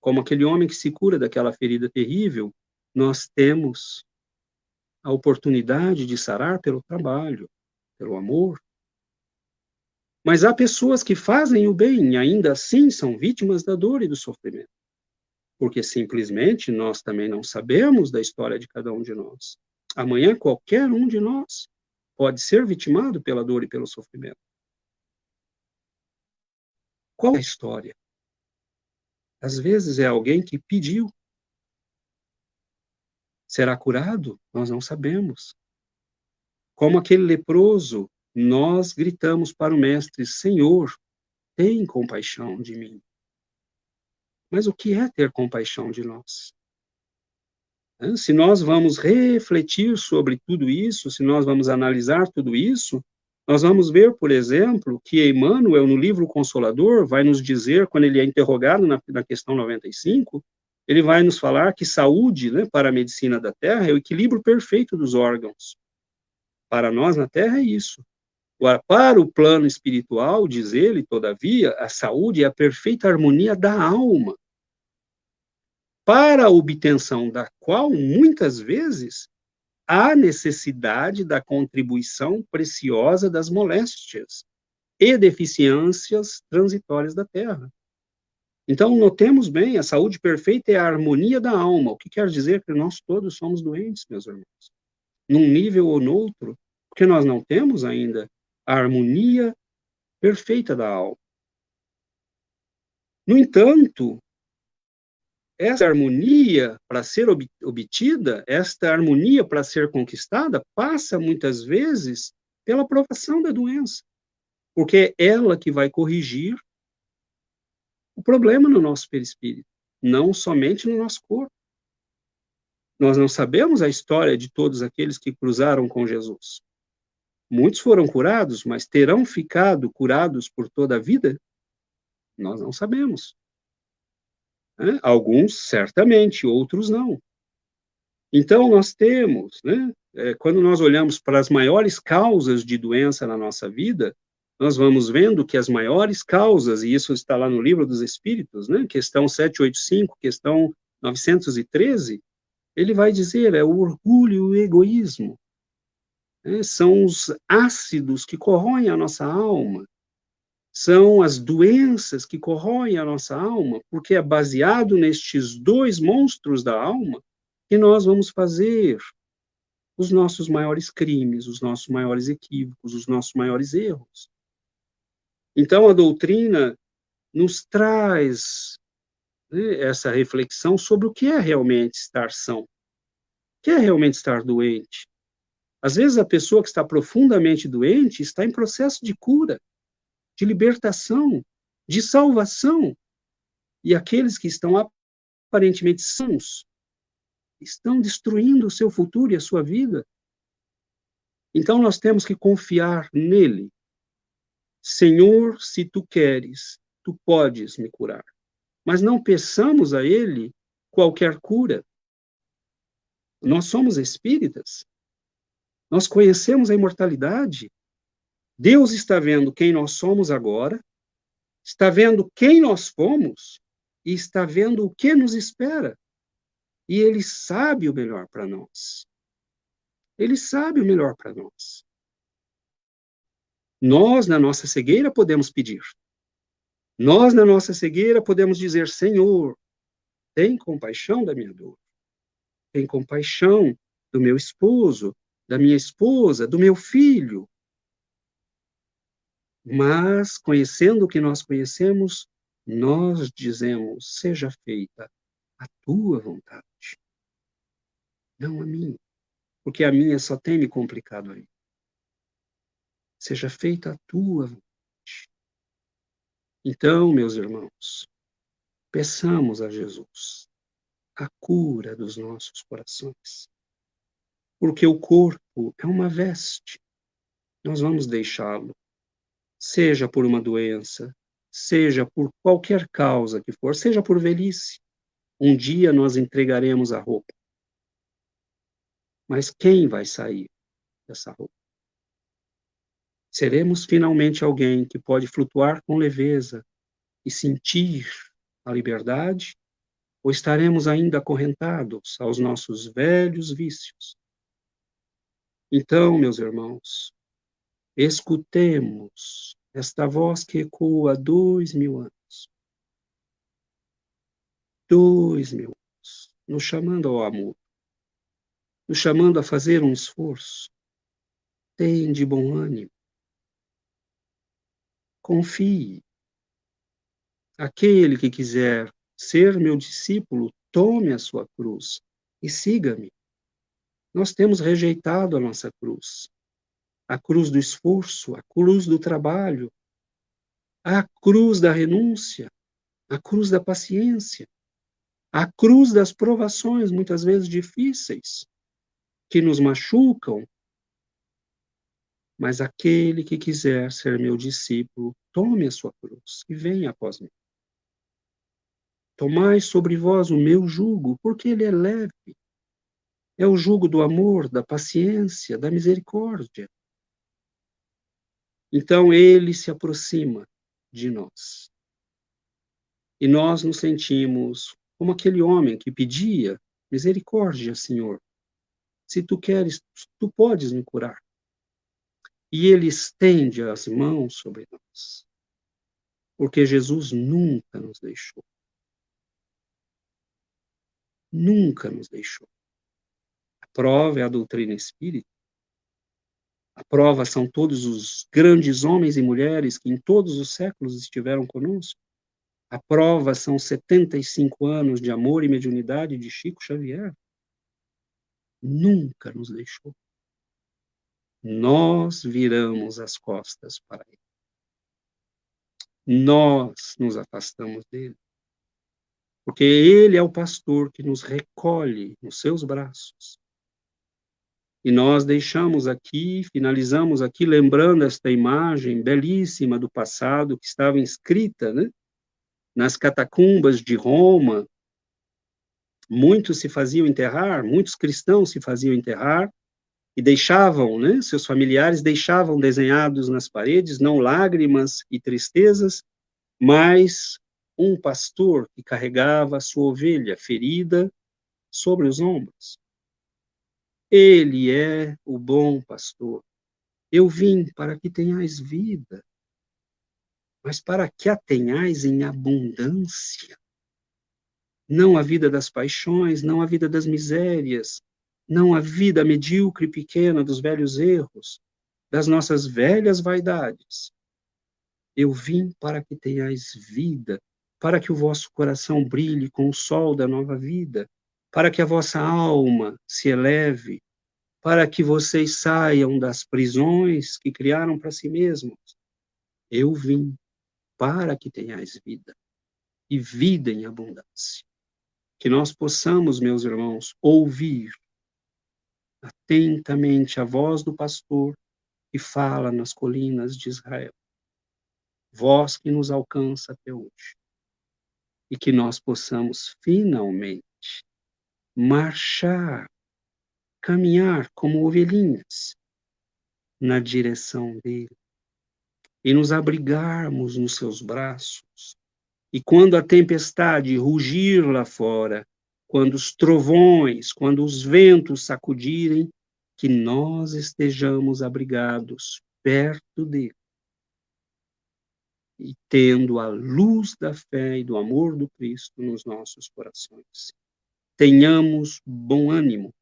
S2: Como aquele homem que se cura daquela ferida terrível, nós temos a oportunidade de sarar pelo trabalho, pelo amor. Mas há pessoas que fazem o bem e ainda assim são vítimas da dor e do sofrimento, porque simplesmente nós também não sabemos da história de cada um de nós. Amanhã qualquer um de nós pode ser vitimado pela dor e pelo sofrimento. Qual é a história? Às vezes é alguém que pediu. Será curado? Nós não sabemos. Como aquele leproso, nós gritamos para o Mestre: Senhor, tem compaixão de mim. Mas o que é ter compaixão de nós? Se nós vamos refletir sobre tudo isso, se nós vamos analisar tudo isso, nós vamos ver, por exemplo, que Emmanuel, no livro Consolador, vai nos dizer, quando ele é interrogado na questão 95, ele vai nos falar que saúde, né, para a medicina da Terra, é o equilíbrio perfeito dos órgãos. Para nós, na Terra, é isso. Agora, para o plano espiritual, diz ele, todavia, a saúde é a perfeita harmonia da alma, para a obtenção da qual, muitas vezes, há necessidade da contribuição preciosa das moléstias e deficiências transitórias da Terra. Então, notemos bem, a saúde perfeita é a harmonia da alma, o que quer dizer que nós todos somos doentes, meus irmãos, num nível ou noutro, porque nós não temos ainda a harmonia perfeita da alma. No entanto, essa harmonia, para ser obtida, esta harmonia para ser conquistada, passa muitas vezes pela provação da doença, porque é ela que vai corrigir o problema no nosso perispírito, não somente no nosso corpo. Nós não sabemos a história de todos aqueles que cruzaram com Jesus. Muitos foram curados, mas terão ficado curados por toda a vida? Nós não sabemos. Alguns, certamente, outros não. Então, nós temos, né, quando nós olhamos para as maiores causas de doença na nossa vida, nós vamos vendo que as maiores causas, e isso está lá no Livro dos Espíritos, né, questão 785, questão 913, ele vai dizer, é o orgulho e o egoísmo. Né, são os ácidos que corroem a nossa alma, são as doenças que corroem a nossa alma, porque é baseado nestes dois monstros da alma que nós vamos fazer os nossos maiores crimes, os nossos maiores equívocos, os nossos maiores erros. Então, a doutrina nos traz, né, essa reflexão sobre o que é realmente estar são, o que é realmente estar doente. Às vezes, a pessoa que está profundamente doente está em processo de cura, de libertação, de salvação. E aqueles que estão aparentemente sãos estão destruindo o seu futuro e a sua vida. Então nós temos que confiar nele. Senhor, se tu queres, tu podes me curar. Mas não peçamos a ele qualquer cura. Nós somos espíritas. Nós conhecemos a imortalidade. Deus está vendo quem nós somos agora, está vendo quem nós fomos e está vendo o que nos espera. E ele sabe o melhor para nós. Ele sabe o melhor para nós. Nós, na nossa cegueira, podemos pedir. Nós, na nossa cegueira, podemos dizer, Senhor, tem compaixão da minha dor. Tem compaixão do meu esposo, da minha esposa, do meu filho. Mas, conhecendo o que nós conhecemos, nós dizemos, seja feita a tua vontade, não a minha, porque a minha só tem me complicado aí. Seja feita a tua vontade. Então, meus irmãos, peçamos a Jesus a cura dos nossos corações, porque o corpo é uma veste, nós vamos deixá-lo, seja por uma doença, seja por qualquer causa que for, seja por velhice, um dia nós entregaremos a roupa. Mas quem vai sair dessa roupa? Seremos finalmente alguém que pode flutuar com leveza e sentir a liberdade? Ou estaremos ainda acorrentados aos nossos velhos vícios? Então, meus irmãos, escutemos esta voz que ecoa há 2000 anos. 2000 anos, nos chamando ao amor, nos chamando a fazer um esforço. Tende bom ânimo. Confie. Aquele que quiser ser meu discípulo, tome a sua cruz e siga-me. Nós temos rejeitado a nossa cruz. A cruz do esforço, a cruz do trabalho, a cruz da renúncia, a cruz da paciência, a cruz das provações, muitas vezes difíceis, que nos machucam. Mas aquele que quiser ser meu discípulo, tome a sua cruz e venha após mim. Tomai sobre vós o meu jugo, porque ele é leve. É o jugo do amor, da paciência, da misericórdia. Então ele se aproxima de nós. E nós nos sentimos como aquele homem que pedia: misericórdia, Senhor. Se tu queres, tu podes me curar. E ele estende as mãos sobre nós. Porque Jesus nunca nos deixou. Nunca nos deixou. A prova é a doutrina espírita. A prova são todos os grandes homens e mulheres que em todos os séculos estiveram conosco. A prova são 75 anos de amor e mediunidade de Chico Xavier. Nunca nos deixou. Nós viramos as costas para ele. Nós nos afastamos dele. Porque ele é o pastor que nos recolhe nos seus braços. E nós deixamos aqui, finalizamos aqui, lembrando esta imagem belíssima do passado que estava inscrita, né, nas catacumbas de Roma. Muitos se faziam enterrar, muitos cristãos se faziam enterrar e deixavam, né, seus familiares deixavam desenhados nas paredes, não lágrimas e tristezas, mas um pastor que carregava a sua ovelha ferida sobre os ombros. Ele é o bom pastor. Eu vim para que tenhais vida, mas para que a tenhais em abundância. Não a vida das paixões, não a vida das misérias, não a vida medíocre e pequena dos velhos erros, das nossas velhas vaidades. Eu vim para que tenhais vida, para que o vosso coração brilhe com o sol da nova vida, para que a vossa alma se eleve, para que vocês saiam das prisões que criaram para si mesmos. Eu vim para que tenhais vida, e vida em abundância. Que nós possamos, meus irmãos, ouvir atentamente a voz do pastor que fala nas colinas de Israel. Voz que nos alcança até hoje. E que nós possamos finalmente marchar, caminhar como ovelhinhas na direção dele e nos abrigarmos nos seus braços. E quando a tempestade rugir lá fora, quando os trovões, quando os ventos sacudirem, que nós estejamos abrigados perto dele e tendo a luz da fé e do amor do Cristo nos nossos corações. Tenhamos bom ânimo,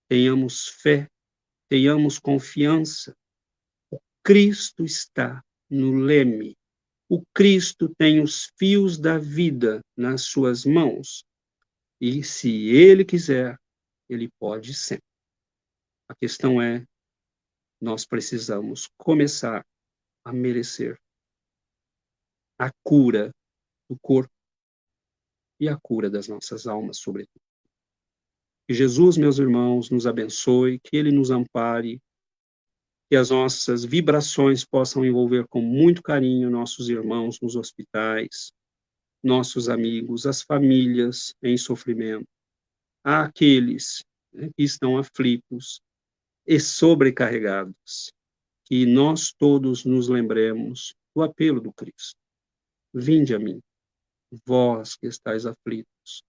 S2: tenhamos fé, tenhamos confiança. O Cristo está no leme. O Cristo tem os fios da vida nas suas mãos. E se ele quiser, ele pode sempre. A questão é, nós precisamos começar a merecer a cura do corpo e a cura das nossas almas, sobretudo. Que Jesus, meus irmãos, nos abençoe, que ele nos ampare, que as nossas vibrações possam envolver com muito carinho nossos irmãos nos hospitais, nossos amigos, as famílias em sofrimento, àqueles, né, que estão aflitos e sobrecarregados, que nós todos nos lembremos do apelo do Cristo. Vinde a mim, vós que estáis aflitos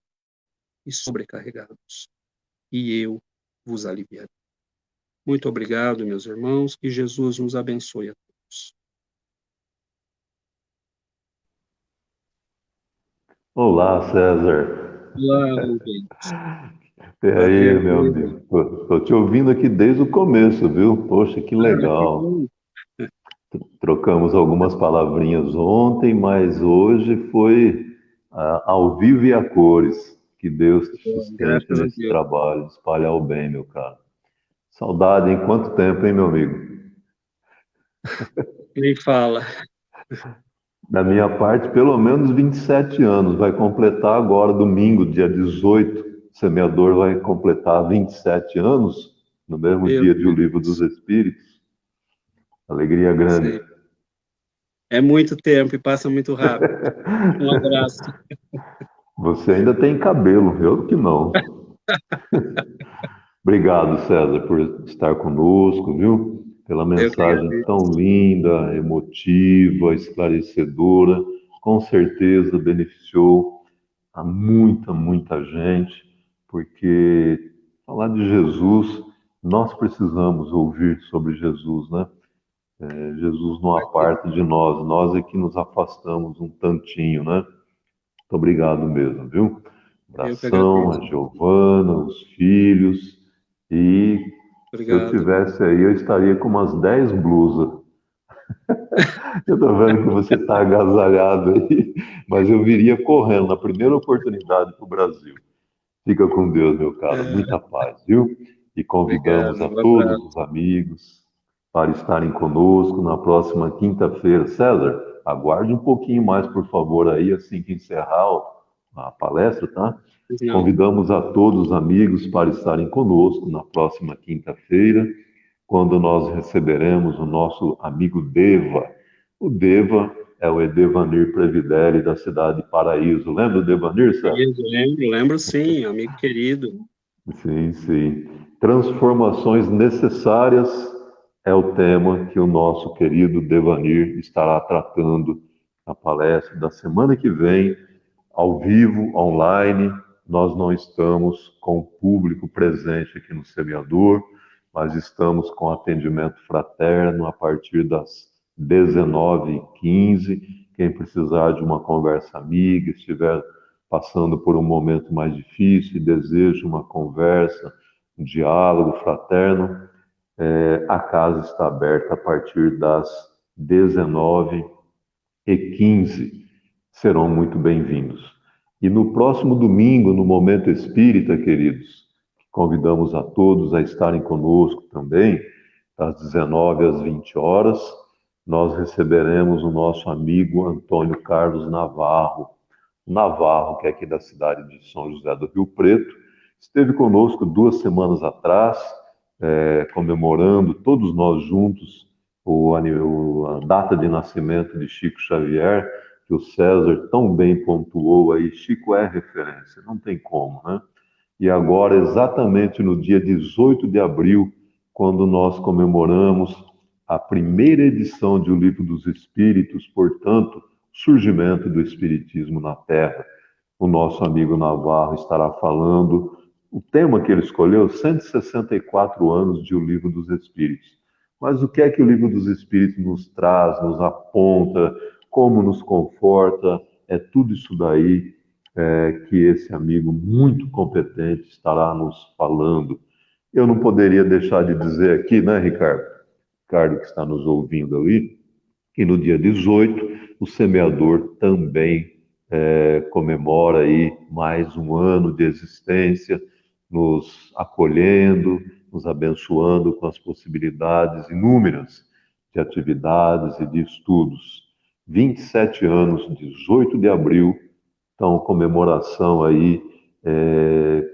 S2: e sobrecarregados, e eu vos aliviarei. Muito obrigado, meus irmãos, que Jesus nos abençoe a todos.
S3: Olá, César.
S2: Olá, Rubens.
S3: E aí,
S2: Prazer
S3: meu
S2: tê-lo.
S3: amigo? Tô te ouvindo aqui desde o começo, viu? Poxa, que
S2: Que
S3: legal.
S2: bom.
S3: Trocamos algumas palavrinhas ontem, mas hoje foi ao vivo e a cores. Que Deus te sustente
S2: Graças a
S3: nesse
S2: Deus.
S3: trabalho, espalhar o bem, meu cara. Saudade, em quanto tempo, hein, meu amigo?
S2: Nem fala.
S3: Da minha parte, pelo menos 27 anos. Vai completar agora, domingo, dia 18. O semeador vai completar 27 anos, no mesmo
S2: Meu
S3: dia de O Livro dos
S2: Deus.
S3: Espíritos. Alegria grande.
S2: Sei. É muito tempo e passa muito rápido. Um abraço.
S3: Você ainda tem cabelo, eu que não. Obrigado, César, por estar conosco, viu? Pela
S2: Eu que
S3: mensagem
S2: agradeço.
S3: tão linda, emotiva, esclarecedora. Com certeza beneficiou a muita gente, porque falar de Jesus, nós precisamos ouvir sobre Jesus, né? Jesus não aparta de nós é que nos afastamos um tantinho, né? Muito obrigado mesmo, viu?
S2: Eu que
S3: Abração, a
S2: agradeço.
S3: Giovana, os filhos, e se eu
S2: Obrigado.
S3: tivesse aí, eu estaria com umas 10 blusas. Eu tô vendo que você está agasalhado aí, mas eu viria correndo na primeira oportunidade para o Brasil. Fica com Deus, meu caro.
S2: É,
S3: Muita paz, viu? E convidamos
S2: obrigado.
S3: a
S2: Um
S3: todos
S2: abraço.
S3: os amigos para estarem conosco na próxima quinta-feira. César, aguarde um pouquinho mais, por favor, aí, assim que encerrar a palestra, tá?
S2: Não.
S3: Convidamos a todos os amigos para estarem conosco na próxima quinta-feira, quando nós receberemos o nosso amigo Deva. O Deva é o Edevanir Previdelli, da cidade de Paraíso. Lembra o Devanir, César?
S2: Lembro sim, amigo querido.
S3: Sim, sim. Transformações necessárias é o tema que o nosso querido Devanir estará tratando na palestra da semana que vem, ao vivo, online. Nós não estamos com o público presente aqui no Semeador, mas estamos com atendimento fraterno a partir das 19h15. Quem precisar de uma conversa amiga, estiver passando por um momento mais difícil e deseja uma conversa, um diálogo fraterno, a casa está aberta a partir das 19h15. Serão muito bem-vindos. E no próximo domingo, no Momento Espírita, queridos, convidamos a todos a estarem conosco também, das 19 às 20 horas, nós receberemos o nosso amigo Antônio Carlos Navarro, que é aqui da cidade de São José do Rio Preto, esteve conosco 2 semanas atrás, comemorando todos nós juntos a data de nascimento de Chico Xavier, que o César tão bem pontuou aí. Chico é referência, não tem como, né? E agora, exatamente no dia 18 de abril, quando nós comemoramos a primeira edição de O Livro dos Espíritos, portanto, surgimento do Espiritismo na Terra, o nosso amigo Navarro estará falando. O tema que ele escolheu, 164 anos de O Livro dos Espíritos. Mas o que é que o Livro dos Espíritos nos traz, nos aponta, como nos conforta? É tudo isso daí que esse amigo muito competente estará nos falando. Eu não poderia deixar de dizer aqui, né, Ricardo? Ricardo que está nos ouvindo ali, que no dia 18 o semeador também comemora aí mais um ano de existência, nos acolhendo, nos abençoando com as possibilidades inúmeras de atividades e de estudos. 27 anos, 18 de abril, então comemoração aí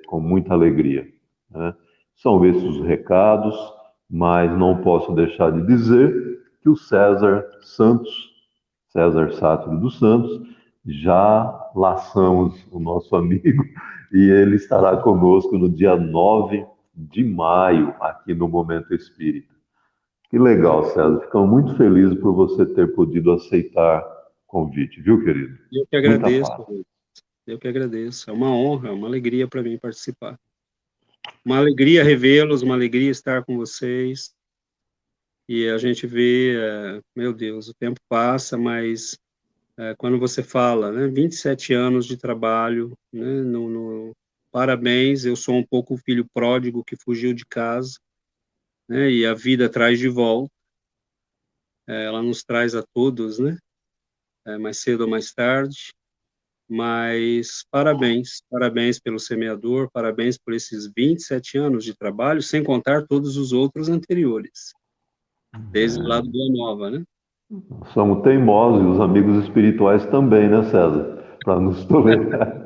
S3: com muita alegria, né? São esses os recados. mas não posso deixar de dizer que o César Santos, César Sátiro dos Santos, já laçamos o nosso amigo e ele estará conosco no dia 9 de maio, aqui no Momento Espírita. Que legal, César. Ficamos muito felizes por você ter podido aceitar o convite, viu, querido?
S2: Eu que
S3: Muita
S2: agradeço,
S3: paz.
S2: eu que agradeço. É uma honra, é uma alegria para mim participar. Uma alegria revê-los, uma alegria estar com vocês. E a gente vê, meu Deus, o tempo passa, mas quando você fala, né, 27 anos de trabalho, né, parabéns, eu sou um pouco o filho pródigo que fugiu de casa, né, e a vida traz de volta, ela nos traz a todos, né, mais cedo ou mais tarde, mas parabéns, parabéns pelo semeador, parabéns por esses 27 anos de trabalho, sem contar todos os outros anteriores, desde lá do Boa Nova, né?
S3: Somos teimosos e os amigos espirituais também, né, César? Para nos tolerar.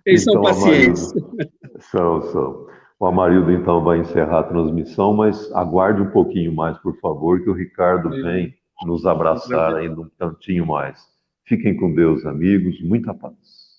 S2: Eles são
S3: Então,
S2: pacientes.
S3: Amarildo, são. O Amarildo, então, vai encerrar a transmissão, mas aguarde um pouquinho mais, por favor, que o Ricardo vem nos abraçar ainda um tantinho mais. Fiquem com Deus, amigos. Muita paz.